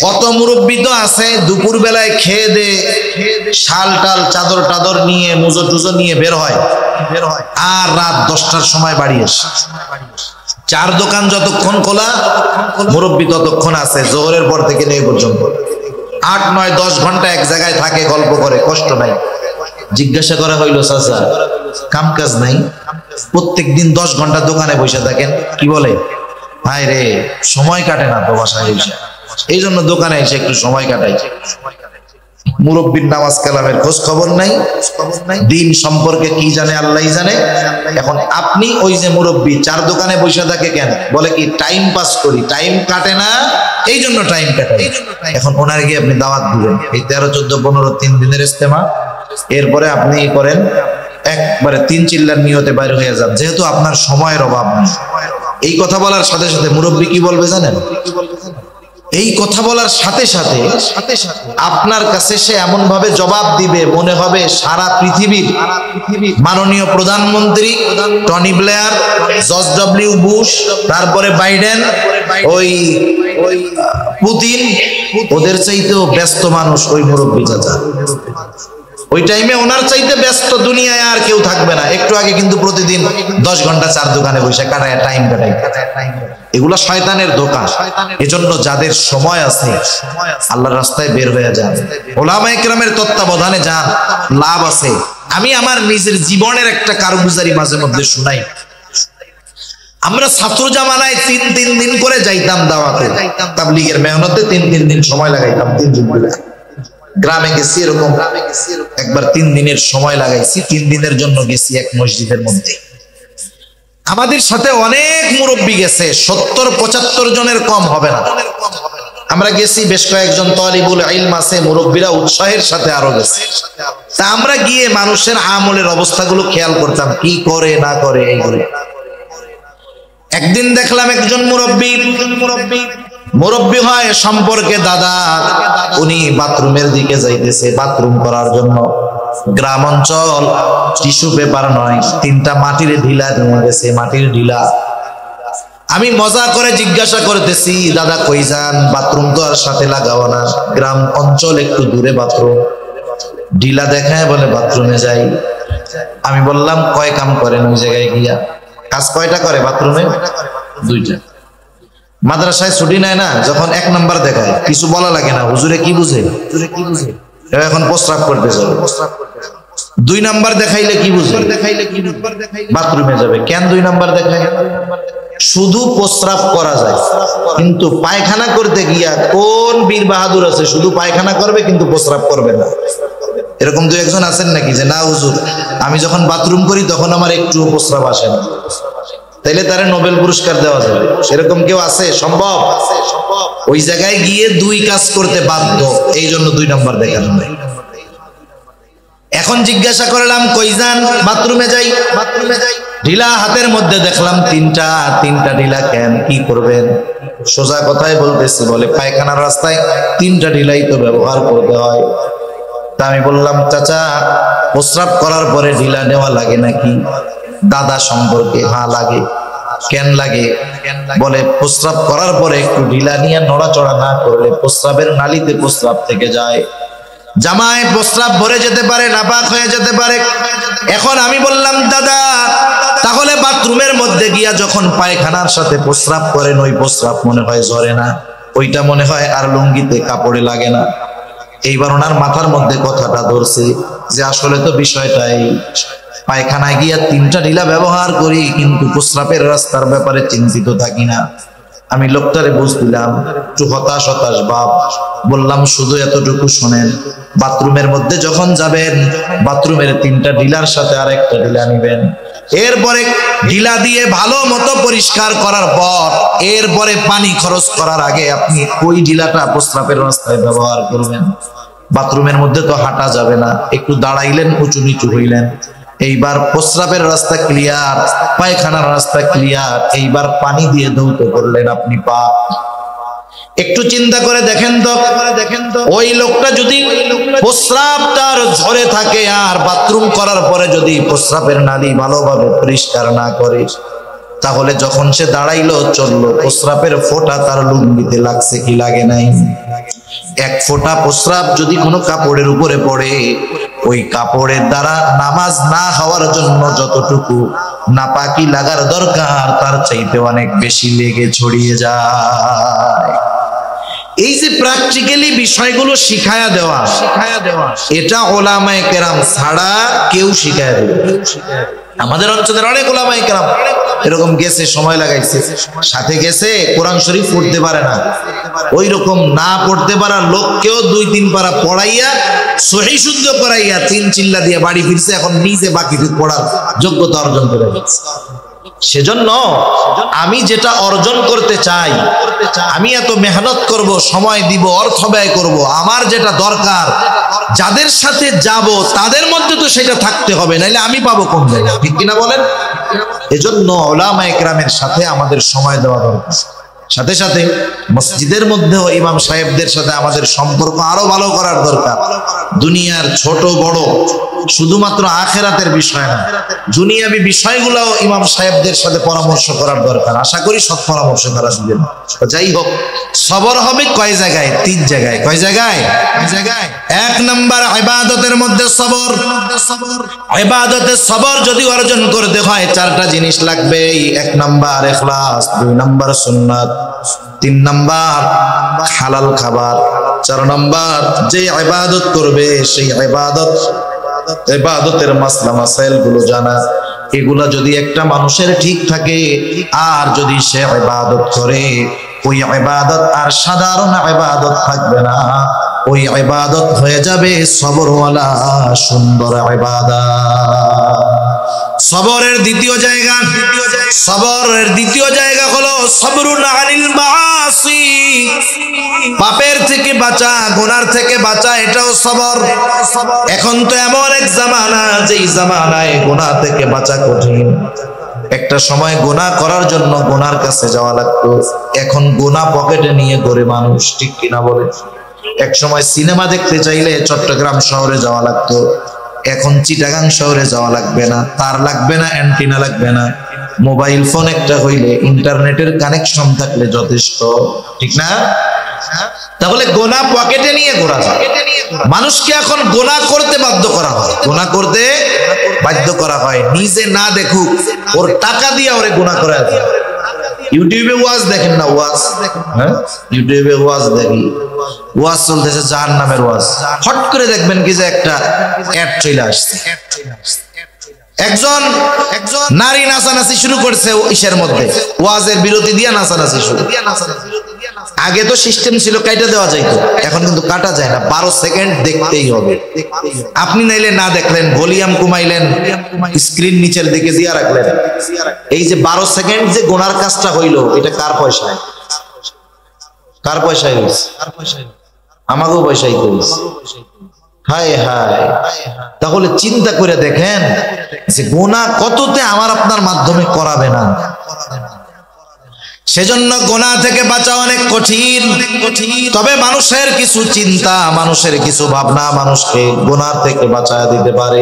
কত মুরব্বি তো আছে দুপুর বেলায় খেয়ে দে শাল টাল চাদর টাদর নিয়ে মুজো টুজো নিয়ে বের হয়, আর রাত 10টার সময় বাড়ি আসে। 4 দোকান যতক্ষণ খোলা, মুরব্বি ততক্ষণ আছে, জোহরের পর থেকে নিয়ে পর্যন্ত 8, 9, 10 ঘন্টা এক জায়গায় থাকে, গল্প করে, কষ্ট নাই। জিজ্ঞাসা করা হইল, চাচা কাম কাজ নাই? প্রত্যেকদিন 10 ঘন্টা দোকানে বসে থাকেন, কি বলে? ভাই রে সময় কাটে না তো বাসায় এসে, এই জন্য দোকানে এসে একটু সময় কাটাই। মুরব্বির নামাজ কালামের খোঁজ খবর নাই, দিন সম্পর্কে কি জানে আল্লাহই জানে। এখন আপনি ওই যে মুরব্বি 4 দোকানে বসে থাকে কেন? বলে কি টাইম পাস করি, টাইম কাটে না, এই জন্য টাইম কাটে। এখন ওনার গিয়ে আপনি দাওয়াত দিবেন, এই 13, 14, 15, 3 দিনের ইজতেমা, এরপরে আপনি করেন একবারে 3 চিল্লার নিয়তে বাইরে হয়ে যান, যেহেতু আপনার সময়ের অভাব নেই। এই কথা বলার সাথে সাথে মুরব্বি কি বলবে জানেন? এই কথা বলার সাথে সাথে আপনার কাছে সে এমন ভাবে জবাব দিবে, মনে হবে সারা পৃথিবীর মাননীয় প্রধানমন্ত্রী Tony Blair, George W Bush, তারপরে বাইডেন, ওই পুতিন, ওদের চাইতেও ব্যস্ত মানুষ ওই মুরব্বি চাচা। ওই টাইমে ওনার চাইতে ব্যস্ত দুনিয়ায় আর কেউ থাকবে না। একটু আগে কিন্তু প্রতিদিন 10 ঘন্টা 4 দোকানে বসে কাটায়, টাইম কাটায়। এগুলা শয়তানের দোকান। এজন্য যাদের সময় আছে আল্লাহর রাস্তায় বের হয়ে যান, উলামায়ে কেরামের তত্ত্বাবধানে যান, লাভ আছে। আমি আমার নিজের জীবনের একটা কারগুজারি মাঝে মধ্যে শুনাই। আমরা ছাত্র জামানায় 3 দিন করে যাইতাম দাওয়াতে, তাবলীগের মেহনতে 3 দিন সময় লাগাইতাম। 3 দিন গ্রামে গেছি, এরকম একবার 3 দিনের সময় লাগাইছি। 3 দিনের জন্য গেছি এক মসজিদের মধ্যে। আমাদের সাথে অনেক মুরব্বী গেছে, 70-75 জনের কম হবে না। আমরা গেছি, বেশ কয়েকজন তালিবুল ইলম আছে, মুরব্বীরা উৎসাহের সাথে আরো গেছে। তা আমরা গিয়ে মানুষের আমলের অবস্থাগুলো খেয়াল করতাম, কি করে না করে এইগুলো। একদিন দেখলাম একজন মুরব্বী হয় সম্পর্কে দাদা, উনি বাথরুমের দিকে যাইতেছে বাথরুম করার জন্য। গ্রাম অঞ্চল, টিস্যু পেপার নয়, 3টা মাটির ঢিলা নিয়ে গেছে, মাটির ঢিলা। আমি মজা করে জিজ্ঞাসা করতেছি, দাদা কই যান? বাথরুম তো আর সাথে লাগাবো না, গ্রাম অঞ্চল, একটু দূরে বাথরুম। ঢিলা দেখায় বলে বাথরুমে যাই। আমি বললাম কয় কাম করেন ওই জায়গায় গিয়া? কাজ কয়টা করে বাথরুমে? 2টা। মাদ্রাসায় ছুটি নেয় না, যখন 1 নাম্বার দেখায় কিছু বলা লাগে না, হুজুরে কি বুঝে? এখন প্রস্রাব করতে যাবে। 2 নাম্বার দেখাইলে কি বুঝে? বাথরুমে যাবে। কেন 2 নাম্বার দেখায়? শুধু প্রস্রাব করা যায়, কিন্তু পায়খানা করতে গিয়া কোন বীর বাহাদুর আছে শুধু পায়খানা করবে কিন্তু প্রস্রাব করবে না? এরকম 2-1 জন আছেন নাকি যে না হুজুর আমি যখন বাথরুম করি তখন আমার একটু প্রস্রাব আসে না? তাইলে তারে নোবেল পুরস্কার দেওয়া যাবে। সেরকম কেউ আছে? সম্ভব? ওই জায়গায় গিয়ে 2 কাজ করতে বাধ্য, এই জন্য 2 নাম্বার দেখানো হয়। এখন জিজ্ঞাসা করলাম কই যান? বাথরুমে যাই। ঢিলা হাতের মধ্যে দেখলাম 3টা ঢিলা। কেন, কি করবেন? সোজা কথাই বলতেছি, বলে পায়খানার রাস্তায় 3টা ঢিলাই তো ব্যবহার করতে হয়। তা আমি বললাম চাচা প্রস্রাব করার পরে ঢিলা নেওয়া লাগে নাকি? দাদা সম্পর্কে হ্যাঁ লাগে। কেন লাগে? বলে প্রস্রাব করার পরে একটু ঢিলা নিয়ে নড়াচড়া না করলে প্রস্রাবের নালীতে প্রস্রাব থেকে যায়, জামায় প্রস্রাব ভরে যেতে পারে, নাপাক হয়ে যেতে পারে। এখন আমি বললাম দাদা তাহলে বাথরুমের মধ্যে গিয়া যখন পায়খানার সাথে প্রস্রাব করেন ওই প্রস্রাব মনে হয় ঝরে না, ওইটা মনে হয় আর লুঙ্গিতে কাপড়ে লাগে না। এইবার ওনার মাথার মধ্যে কথাটা ধরছে যে আসলে তো বিষয়টাই, পায়খানায় গিয়া 3টা ঢিলা ব্যবহার করি কিন্তু প্রস্রাবের রাস্তার ব্যাপারে চিন্তিত থাকি না। আমি লোকটারে বুঝলাম, একটু হতাশ ভাব। বললাম শুধু এতটুকু শোনেন, বাথরুমের মধ্যে যখন যাবেন বাথরুমের 3টা ঢিলার সাথে আরেকটা ঢিলা নিবেন, এরপরে ঢিলা দিয়ে ভালো মতো পরিষ্কার করার পর এরপরে পানি খরচ করার আগে আপনি ওই ঢিলাটা প্রস্রাবের রাস্তায় ব্যবহার করবেন। বাথরুমের মধ্যে তো হাঁটা যাবে না, একটু দাঁড়াইলেন, উঁচু নিচু হইলেন, এইবার প্রস্রাবের রাস্তা ক্লিয়ার, পায়খানার রাস্তা ক্লিয়ার, এইবার পানি দিয়ে ধৌত করলেন আপনি পা। একটু চিন্তা করে দেখেন তো ওই লোকটা যদি প্রস্রাব তার ঝরে থাকে আর বাথরুম করার পরে যদি প্রস্রাবের নালী ভালোভাবে পরিষ্কার না করে, তাহলে যখন সে দাঁড়াইলো চললো, প্রস্রাবের ফোঁটা তার লুঙ্গিতে লাগছে কি লাগে নাই? এক ফোঁটা প্রস্রাব যদি কোনো কাপড়ের উপরে পড়ে, ওই কাপড়ের দ্বারা নামাজ না হওয়ার জন্য যতটুকু নাপাকি লাগার দরকার তার চাইতে অনেক বেশি লেগে ছড়িয়ে যায়। এই যে প্র্যাকটিক্যালি বিষয়গুলো শিখায়া দেওয়া, এটা ওলামায়ে কেরাম ছাড়া কেউ শিখায় দেবে। আমাদের অঞ্চলের অনেক ওলামায়ে কেরাম এরকম গেছে, সময় লাগাইছে, সাথে গেছে কোরআন শরীফ পড়তে পারে না, ওই রকম না পড়তে পারা লোককেও 2-3 পারা পড়াইয়া সহি শুদ্ধ করাইয়া 3 চিল্লা দিয়ে বাড়ি ফিরছে, এখন নিজে বাকি পড়ার যোগ্যতা অর্জন করে গেছে। সেজন্য আমি যেটা অর্জন করতে চাই, আমি এত মেহনত করব, সময় দিব, অর্থ ব্যয় করব, আমার যেটা দরকার, যাদের সাথে যাব তাদের মধ্যে তো সেটা থাকতে হবে, নাইলে আমি পাবো কোন জায়গায়? ঠিক কিনা বলেন? এজন্য উলামায়ে কেরামের সাথে আমাদের সময় দেওয়া দরকার। সাথে সাথে মসজিদের মধ্যেও ইমাম সাহেবদের সাথে আমাদের সম্পর্ক আরো ভালো করার দরকার। দুনিয়ার ছোট বড় শুধুমাত্র আখেরাতের বিষয় না, দুনিয়াবি বিষয়গুলোও ইমাম সাহেবদের সাথে পরামর্শ করার দরকার। আশা করি সৎ পরামর্শ তারা দিবেন। যাই হোক, সবর হবে কয় জায়গায়? 3 জায়গায়। কয় জায়গায়? 1 নাম্বার ইবাদতের মধ্যে সবর। ইবাদতে সবর যদি অর্জন করতে হয় 4টা জিনিস লাগবে। 1 নাম্বার ইখলাস, 2 নাম্বার সুন্নাত, 3 নাম্বার হালাল খাবার, 4 নাম্বার যে ইবাদত করবে সেই ইবাদতের মাসলা মাসাইল গুলো জানা। এগুলা যদি একটা মানুষের ঠিক থাকে, আর যদি সে ইবাদত করে, ওই ইবাদত আর সাধারণ ইবাদত থাকবে না, ওই ইবাদত হয়ে যাবে সবরওয়ালা সুন্দর ইবাদত। সবরের দ্বিতীয় জায়গা হলো সবরুন আনিল মাআসি, পাপের থেকে বাঁচা, গুনার থেকে বাঁচা, এটাও সবর। এখন তো এমন এক জামানা, যেই জামানায় গুনাহ থেকে বাঁচা কঠিন। একটা সময় গুনাহ করার জন্য গুনার কাছে যাওয়া লাগতো, এখন গুনাহ পকেটে নিয়ে ঘুরে মানুষ। ঠিক কিনা বলে? এক সময় সিনেমা দেখতে চাইলে চট্টগ্রাম শহরে যাওয়া লাগতো, এখন চিটাগাং শহরে যাওয়া লাগবে না, তার লাগবে না, অ্যান্টিনা লাগবে না, মোবাইল ফোন একটা হইলে ইন্টারনেটের কানেকশন থাকলে যথেষ্ট। ঠিক না? তাহলে গোনা পকেটে নিয়ে ঘোরা যায়। মানুষকে এখন গোনা করতে বাধ্য করা হয়, গোনা করতে বাধ্য করা হয়, নিজে না দেখুক, ওর টাকা দিয়ে ওরে গোনা করা যায়। ইউটিউবে ওয়াজ দেখেন না? ওয়াজ, হ্যাঁ, ইউটিউবে ওয়াজ দেখি, ওয়াজ চলতেছে জাহান্নামের ওয়াজ, হট করে দেখবেন কি যে একটা অ্যাড চলে আসছে। একজন নারী নাচানাচি শুরু করছে ইসের মধ্যে, ওয়াজের বিরতি দিয়া নাচানাচি শুরু। আগে তো সিস্টেম ছিল কাটা দেওয়া যাইতো, এখন কিন্তু কাটা যায় না, 12 সেকেন্ড দেখতেই হবে। আপনি নাইলে না দেখলেন, ভলিউম কমাইলেন, স্ক্রিন নিচের দিকে দিয়া রাখলেন, এই যে 12 সেকেন্ড যে গোনার কাজটা হইলো, এটা কার পয়সায়? কার পয়সায় হইছে? আমাকেও পয়সাই করেছে। হায় হায়, তাহলে চিন্তা করে দেখেন যে গুনাহ কততে আমার আপনার মাধ্যমে করাবে না। সেজন্য গুনাহ থেকে বাঁচা অনেক কঠিন। তবে মানুষের কিছু চিন্তা, মানুষের কিছু ভাবনা মানুষকে গুনাহ থেকে বাঁচায় দিতে পারে।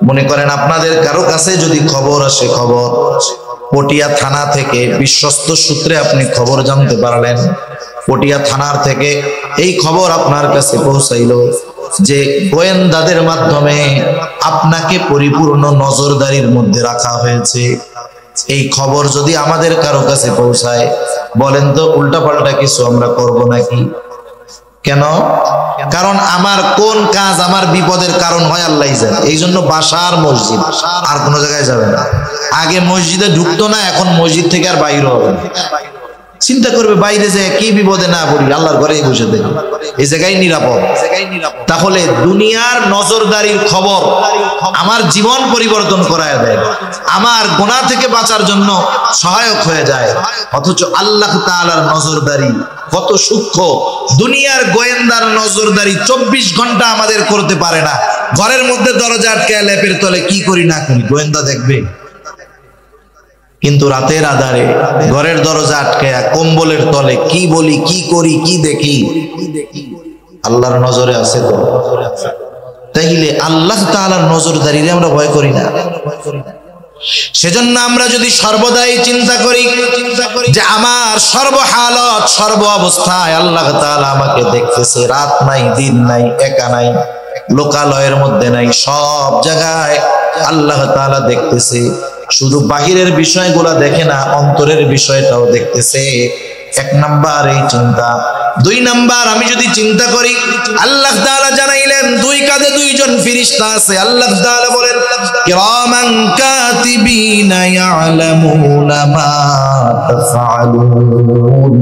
মনে করেন আপনাদের কারো কাছে যদি খবর আসে, খবর পটিয়া থানা থেকে বিশ্বস্ত সূত্রে আপনি খবর জানতে পারলেন, পটিয়া থানার থেকে এই খবর আপনার কাছে পৌঁছাইলো যে গোয়েন্দাদের মাধ্যমে আপনাকে পরিপূর্ণ নজরদারির মধ্যে রাখা হয়েছে। এই খবর যদি আমাদের কারো কাছে পৌঁছায়, বলেন তো উল্টাপাল্টা কিছু আমরা করব নাকি? কেন? কারণ আমার কোন কাজ আমার বিপদের কারণ হয় আল্লাহই জানে। এই জন্য বাসার মসজিদ, আর কোনো জায়গায় যাবে না। আগে মসজিদে ঢুকতো না, এখন মসজিদ থেকে আর বাইরে হবে না। চিন্তা করবে বাইরে যে কি বিপদে না পড়ি, আল্লাহর ঘরেই বসে দেখি, এই জায়গায় নিরাপদ। তাহলে দুনিয়ার নজরদারির খবর আমার জীবন পরিবর্তন করায় দেয়, আমার গুনাহ থেকে বাঁচার জন্য সহায়ক হয়ে যায়। অথচ আল্লাহ তাআলার নজরদারি কত সূক্ষ্ম, দুনিয়ার গোয়েন্দার নজরদারি 24 ঘন্টা আমাদের করতে পারে না। ঘরের মধ্যে দরজা আটকায় লেপের তলে কি করি না করি গোয়েন্দা দেখবে, কিন্তু রাতের আধারে ঘরের দরজা আটকায় কম্বলের তলে কি বলি, কি করি, কি দেখি, আল্লাহর নজরে আছে তো। তাইলে আল্লাহ তাআলার নজরদারিরে আমরা ভয় করি না। সেজন্য আমরা যদি সর্বদাই চিন্তা করি যে আমার সর্বহালত সর্ব অবস্থায় আল্লাহ তাআলা আমাকে দেখতেছে, রাত নাই দিন নাই, একা নাই, লোকালয়ের মধ্যে নাই, সব জায়গায় আল্লাহ তাআলা দেখতেছে। শুধু বাহিরের বিষয়গুলা দেখে না, অন্তরের বিষয়টাও দেখতেছে। এক নাম্বার এই চিন্তা। দুই নাম্বার, আমি যদি চিন্তা করি আল্লাহ তাআলা জানাইলেন দুই কাঁধে দুইজন ফেরেশতা আছে। আল্লাহ তাআলা বলেন কিরামান কাতিবিনা ইয়ালামুনা মা তাফআলুন।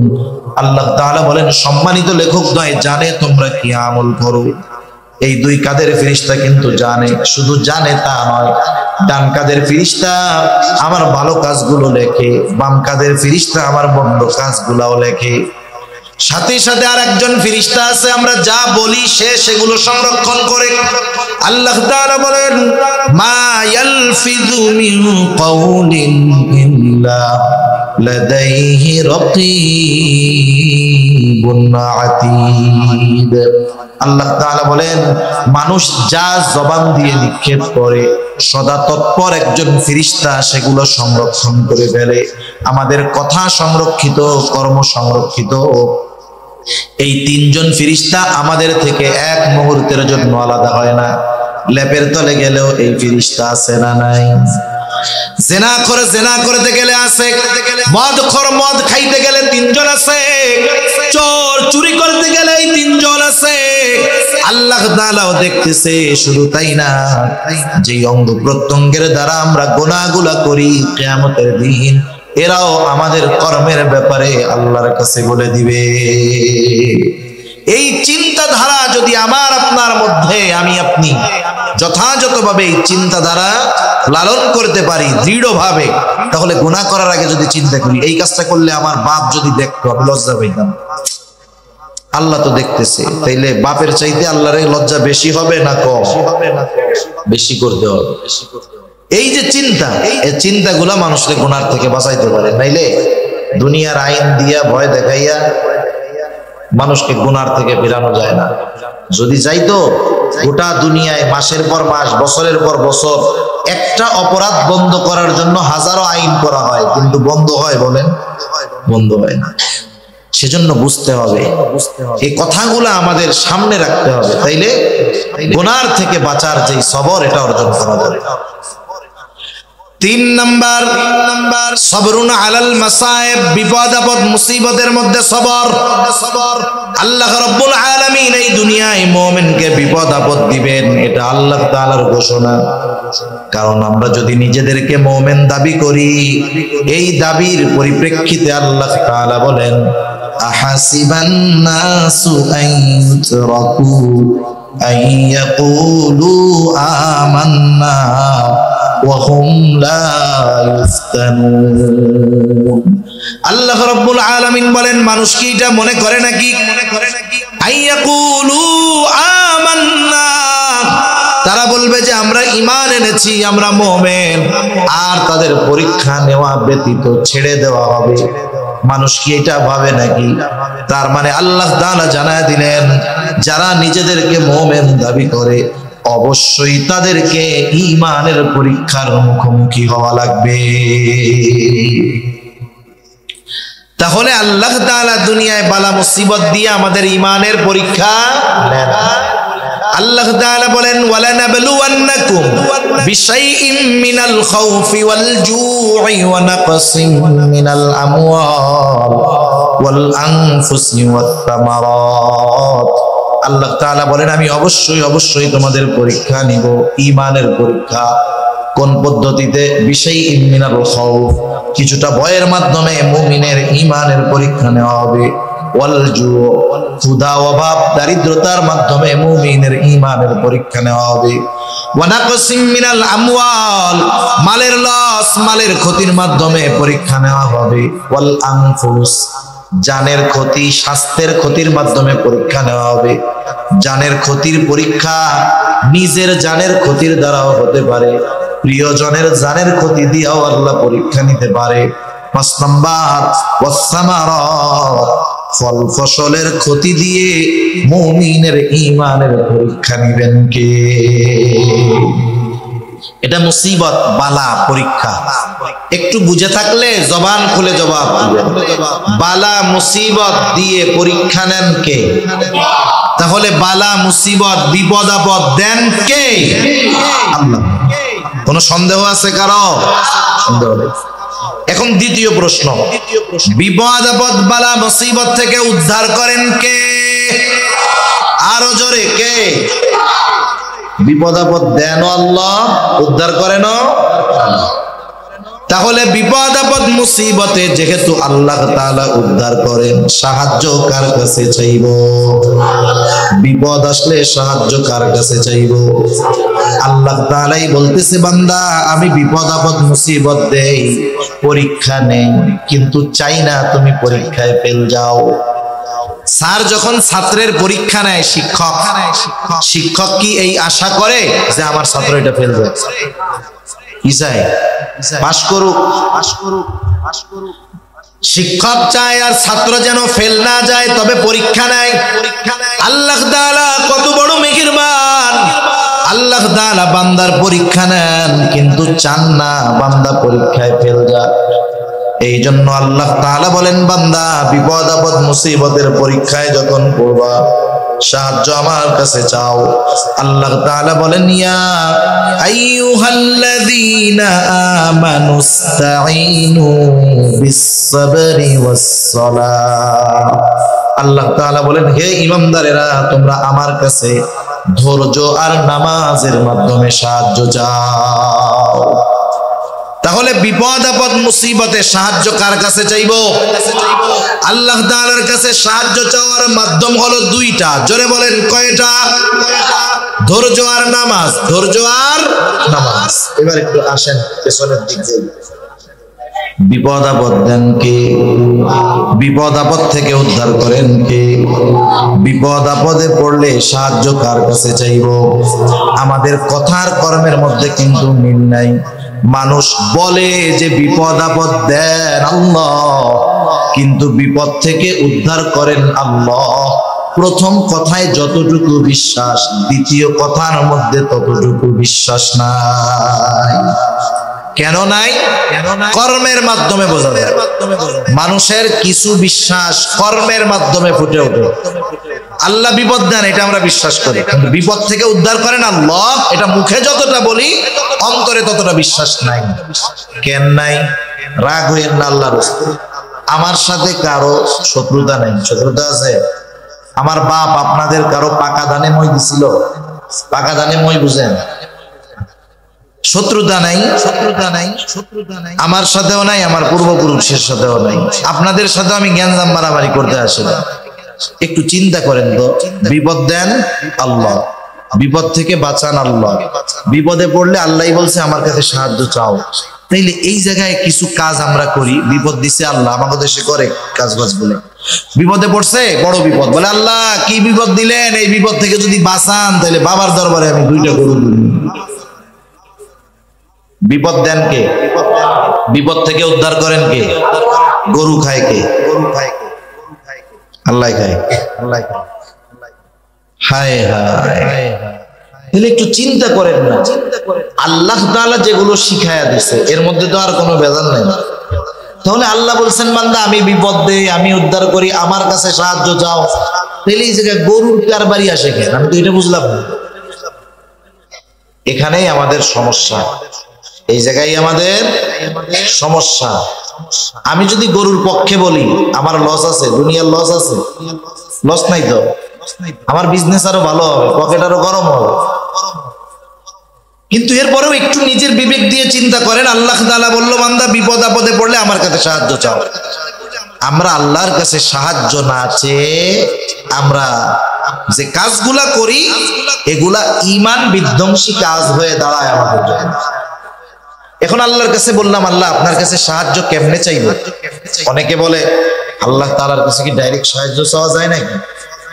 আল্লাহ তাআলা বলেন সম্মানিত লেখক নয়, জানে তোমরা কি আমল করো। এই দুই কাঁধের ফেরেশতা কিন্তু জানে, শুধু জানে তা নয়, ডান কাঁধের ফেরেশতা আমার ভালো কাজগুলো লেখে, বাম কাঁধের ফেরেশতা আমার মন্দ কাজগুলোও লেখে। সাথে সাথে আর একজন ফেরেশতা আছে, আমরা যা বলি সে সেগুলো সংরক্ষণ করে। আল্লাহ তাআলা বলেন মা ইয়ালফিযু মিন কাউলিন ইল্লা লাদাইহি রাকীবুন আতীদ। আল্লাহ তাআলা বলেন মানুষ যা জবান দিয়ে নিক্ষেপ করে সদা তৎপর একজন ফেরেশতা সেগুলো সংরক্ষণ করে ফেলে। আমাদের কথা সংরক্ষিত, কর্ম সংরক্ষিত। এই তিনজন ফেরেশতা আমাদের থেকে এক মুহূর্তের জন্য আলাদা হয় না। লেপের তলে গেলেও এই ফেরেশতা আছে না নাই? জেনা করতে গেলে আছে, মদ খাইতে গেলে তিনজন আছে, চোর চুরি করতে গেলে এই তিনজন আছে। আল্লাহ তাআলাও দেখতেছে। শুধু তাই না, যে অঙ্গ প্রত্যঙ্গের দ্বারা আমরা গুনাহগুলা করি কিয়ামতের দিন এরাও আমাদের কর্মের ব্যাপারে আল্লাহর কাছে বলে দিবে। এই চিন্তাধারা যদি আমার আপনার মধ্যে আমি আপনি যথাযথভাবে এই চিন্তাধারা লালন করতে পারি দৃঢ়ভাবে, তাহলে গুনাহ করার আগে যদি চিন্তা করি এই কাজটা করলে আমার বাপ যদি দেখতো আমি লজ্জা পাইতাম। আল্লাহ তো দেখতেছে, তাইলে বাপের চাইতে আল্লাহর লজ্জা বেশি হবে না কম? বেশি করতে হবে। এই যে চিন্তা, এই চিন্তাগুলা মানুষকে গুনার থেকে বাঁচাইতে পারে। নাইলে দুনিয়ার আইন দিয়া ভয় দেখাইয়া মানুষকে গুনার থেকে ফেরানো যায় না। যদি যাইতো গোটা দুনিয়ায় মাসের পর মাস, বছরের পর বছর একটা অপরাধ বন্ধ করার জন্য হাজারো আইন করা হয়, কিন্তু বন্ধ হয় বলেন? বন্ধ হয় না। সেজন্য বুঝতে হবে, এই কথাগুলো আমাদের সামনে রাখতে হবে, তাইলে গুনার থেকে বাঁচার যে সবর এটা অর্জন করা যাবে। 3 নাম্বার সবরুন আলাল মাসায়েব, বিপদ আপদ মুসিবতের মধ্যে সবর। আল্লাহ রাব্বুল আলামিন এই দুনিয়ায় মুমিনকে বিপদ আপদ দিবেন, এটা আল্লাহ তাআলার ঘোষণা। কারণ আমরা যদি নিজেদেরকে মুমিন দাবি করি, এই দাবির পরিপ্রেক্ষিতে আল্লাহ তাআলা বলেন আহাসিবান নাসু আইয়ুতরাকু আইয়াকুলু আমান্না ওয়াহুম লা ইফতানুন। আল্লাহ রাব্বুল আলামিন বলেন মানুষ কি এটা মনে করে নাকি আইয়াকুলু আমান্না, তারা বলবে যে আমরা ঈমান এনেছি, আমরা মুমিন, আর তাদের পরীক্ষা নেওয়া ব্যতীত ছেড়ে দেওয়া হবে। মানুষ কি এটা ভাবে নাকি? তার মানে আল্লাহ তাআলা জানায় দিলেন যারা নিজেদেরকে মুমিন দাবি করে অবশ্যই তাদেরকে ঈমানের পরীক্ষার মুখোমুখি হওয়া লাগবে। তাহলে আল্লাহ তাআলা দুনিয়ায় বালা মুসিবত দিয়ে আমাদের ঈমানের পরীক্ষা নেন। আল্লাহ তাআলা বলেন ওয়ালানাবলুওয়ান্নাকুম বিশাইইম মিনাল খাউফি ওয়াল জু'i ওয়া নাকসিম মিনাল আমওয়াল ওয়াল আনফুসি ওয়াত তামারাত। আল্লাহ তাআলা বলেন আমি অবশ্যই তোমাদের পরীক্ষা নিব, ঈমানের পরীক্ষা। কোন পদ্ধতিতে? বিশাইইন মিনাল খাউফ, কিছুটা ভয়ের মাধ্যমে মুমিনের ঈমানের পরীক্ষা নেওয়া হবে। ওয়াল জু, ক্ষুধা অভাব দারিদ্রতার মাধ্যমে মুমিনের ঈমানের পরীক্ষা নেওয়া হবে। ওয়া নাকসিম মিনাল আমওয়াল, মালের লস, মালের ক্ষতির মাধ্যমে পরীক্ষা নেওয়া হবে। ওয়াল আনফুস, জানের ক্ষতি, স্বাস্থ্যের ক্ষতির মাধ্যমে পরীক্ষা নেওয়া হবে। জানের ক্ষতির পরীক্ষা নিজের জানের ক্ষতির দ্বারাও হতে পারে, প্রিয়জনের জানের ক্ষতি দিয়েও আল্লাহ পরীক্ষা নিতে পারে। 5 নাম্বার ওয়াসসামারাত, ফল ফসলের ক্ষতি দিয়ে মুমিনের ঈমানের পরীক্ষা নিবেন কে? এটা মুসিবত, বালা, পরীক্ষা। একটু বুঝে থাকলে জবান খুলে জবাব দিবেন। বালা মুসিবত দিয়ে পরীক্ষা নেন কে? তাহলে বালা মুসিবত বিপদ আপদ দেন কে? আল্লাহ। কোনো সন্দেহ আছে কারো? সন্দেহ নেই। এখন দ্বিতীয় প্রশ্ন, বিপদ আপদ বালা মুসিবত থেকে উদ্ধার করেন কে? আরো জোরে, কে? বিপদ আপদ দেন আল্লাহ, উদ্ধার করেন। তাহলে বিপদ আপদ মুসিবতে যেহেতু আল্লাহ তাআলা উদ্ধার করেন, সাহায্য কার কাছে চাইব? বিপদ আসলে সাহায্য কার কাছে চাইব? আল্লাহ তাআলাই বলতেছে, বান্দা আমি বিপদ আপদ মুসিবত দেই, পরীক্ষা নেই, কিন্তু চাই না তুমি পরীক্ষায় ফেল যাও। স্যার যখন ছাত্রের পরীক্ষা নেয়, শিক্ষক কি এই আশা করে যে আমার ছাত্র এটা ফেল যায়? কি চাই? পাস করুক। শিক্ষক চায় আর ছাত্র যেন ফেল না যায়, তবে পরীক্ষা নেয়। আল্লাহ তাআলা কত বড় মেহেরবান! আল্লাহ তাআলা বান্দার পরীক্ষা নেন, কিন্তু চান না বান্দা পরীক্ষায় ফেল যাক। এই জন্য আল্লাহ তাআলা বলেন, বান্দা বিপদ আপদ মুসিবতের পরীক্ষায় যখন পড়বা, সাহায্য আমার কাছে চাও। আল্লাহ তাআলা বলেন, ইয়া আইয়ুহাল্লাযীনা আমানুস্তাঈনু বিস-সাবরি ওয়াস-সালাহ। আল্লাহ তাআলা বলেন, হে ঈমানদারেরা, তোমরা আমার কাছে ধৈর্য আর নামাজের মাধ্যমে সাহায্য চাও। তাহলে বিপদ আপদ মুসিবতে সাহায্য কার কাছে চাইব? আল্লাহ তাআলার কাছে সাহায্য চাওয়ার মাধ্যম হলো দুইটা। জোরে বলেন, কয়টা? ধৈর্য আর নামাজ। ধৈর্য আর নামাজ। এবার একটু আসেন পেছনের দিক যাই। বিপদ আপদ দেন কে? বিপদ আপদ থেকে উদ্ধার করেন কে? বিপদ আপদে পড়লে সাহায্য কার কাছে চাইব? আমাদের কথার কর্মের মধ্যে কিন্তু মিল নাই। মানুষ বলে যে বিপদ আপদ দেন আল্লাহ, কিন্তু বিপদ থেকে উদ্ধার করেন আল্লাহ। প্রথম কথায় যতটুকু বিশ্বাস, দ্বিতীয় কথার মধ্যে ততটুকু বিশ্বাস নাই। কেন নাই? কর্মের মাধ্যমে বোঝা যায়। মানুষের কিছু বিশ্বাস কর্মের মাধ্যমে ফুটে ওঠে। আল্লাহ বিপদ দেন, এটা আমরা বিশ্বাস করি, কিন্তু বিপদ থেকে উদ্ধার করেন আল্লাহ, এটা মুখে যতটা বলি অন্তরে ততটা বিশ্বাস নাই। কেন নাই? রাগ হইেন না আল্লাহর রাস্তায়। আমার সাথে কারো শত্রুতা নেই। শত্রুতা আছে? আমার বাপ আপনাদের কারো পাকা ধানে মই দিছিল? পাকা ধানে মই বুঝেন? শত্রুতা নাই, আমার সাথেও নাই, আমার পূর্বপুরুষের সাথেও নাই, আপনাদের সাথে আমি জ্ঞানজাম মারামারি করতে আসি না। একটু চিন্তা করেন তো, বিপদ দেন আল্লাহ, বিপদ থেকে বাঁচান আল্লাহ। বিপদে পড়লে আল্লাহই বলছে আমার কাছে সাহায্য চাও। তাইলে এই জায়গায় কিছু কাজ আমরা করি, বিপদ দিছে আল্লাহ, আমাদের দেশে করে কাজ বাজ বলে। বিপদে পড়ছে, বড় বিপদ, বলে আল্লাহ কি বিপদ দিলেন, এই বিপদ থেকে যদি বাঁচান তাহলে বাবার দরবারে আমি 2টা গরু দিই। বিপদ দেন কে? বিপদ থেকে উদ্ধার করেন কে? গরু খায় কে? আল্লাহ খায়। হায় হায়, তাহলে একটু চিন্তা করেন না, আল্লাহ তাআলা যেগুলো শিখায়া দিছে এর মধ্যে তো আর কোনো ভেজাল নাই। তাহলে আল্লাহ বলছেন, বান্দা আমি বিপদ দেই, আমি উদ্ধার করি, আমার কাছে সাহায্য চাও। তাহলে এই জায়গায় গরুর কারবারি আসে কেন? আমি তো এটা বুঝলাম না। এখানেই আমাদের সমস্যা, এই জায়গায় আমাদের সমস্যা। আমি যদি গরুর পক্ষে বলি আমার লস আছে, দুনিয়ার লস আছে? লস নাই তো, আমার বিজনেস আরো ভালো হবে, পকেট আরো গরম হবে। কিন্তু এরপরেও একটু নিজের বিবেক দিয়ে চিন্তা করেন, আল্লাহ তাআলা বলল বান্দা বিপদ আপদে পড়লে আমার কাছে সাহায্য চাও। আমরা আল্লাহর কাছে সাহায্য না চেয়ে আমরা যে কাজগুলা করি এগুলা ঈমান বিধ্বংসী কাজ হয়ে দাঁড়ায় আমাদের জন্য। এখন আল্লাহর কাছে বললাম, আল্লাহ আপনার কাছে সাহায্য কেমনে চাইবো? অনেকে বলে আল্লাহ তাআলার কাছে কি ডাইরেক্ট সাহায্য চাওয়া যায় নাকি?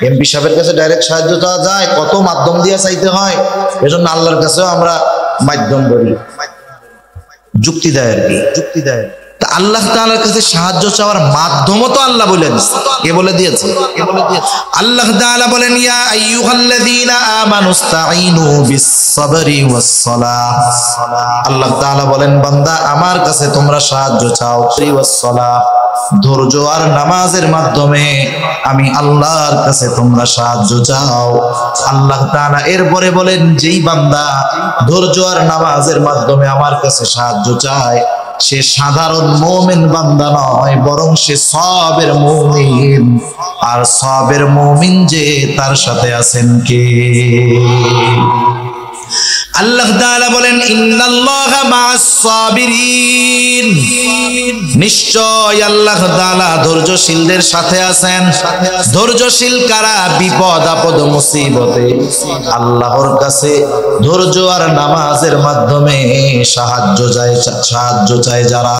এমপি সাহেবের কাছে ডাইরেক্ট সাহায্য চাওয়া যায়? কত মাধ্যম দিয়ে চাইতে হয়। এজন্য আল্লাহর কাছেও আমরা মাধ্যম বলি, যুক্তি দেয় আর কি, যুক্তি দেয়। তা আল্লাহ তাআলার কাছে সাহায্য চাওয়ার মাধ্যমও তো আল্লাহ বলে দিয়েছে। কে বলে দিয়েছে? আল্লাহ তাআলা বলেন, ইয়া আইয়ুহাল্লাযীনা আমানুস্তাঈনু বিস-সাবরি ওয়াস-সালাহ। আল্লাহ তাআলা বলেন বান্দা আমার কাছে তোমরা সাহায্য চাও ওয়াস-সালাহ, ধৈর্য আর নামাজের মাধ্যমে আমি আল্লাহর কাছে তোমরা সাহায্য চাও। আল্লাহ তাআলা এরপরে বলেন যেই বান্দা ধৈর্য আর নামাজের মাধ্যমে আমার কাছে সাহায্য চায় সে সাধারণ মুমিন বান্দা নয়, বরং সে সবের মুমিন। আর সবের মুমিন যে তার সাথে আছেন কে? আল্লাহ তাআলা বলেন ইন্নাল্লাহা মা'আস সাবিরিন, নিশ্চয় আল্লাহ তাআলা ধৈর্যশীলদের সাথে আছেন। ধৈর্যশীল কারা? বিপদ আপদ মুসিবতে আল্লাহর কাছে ধৈর্য আর নামাজের মাধ্যমে সাহায্য চায় যারা।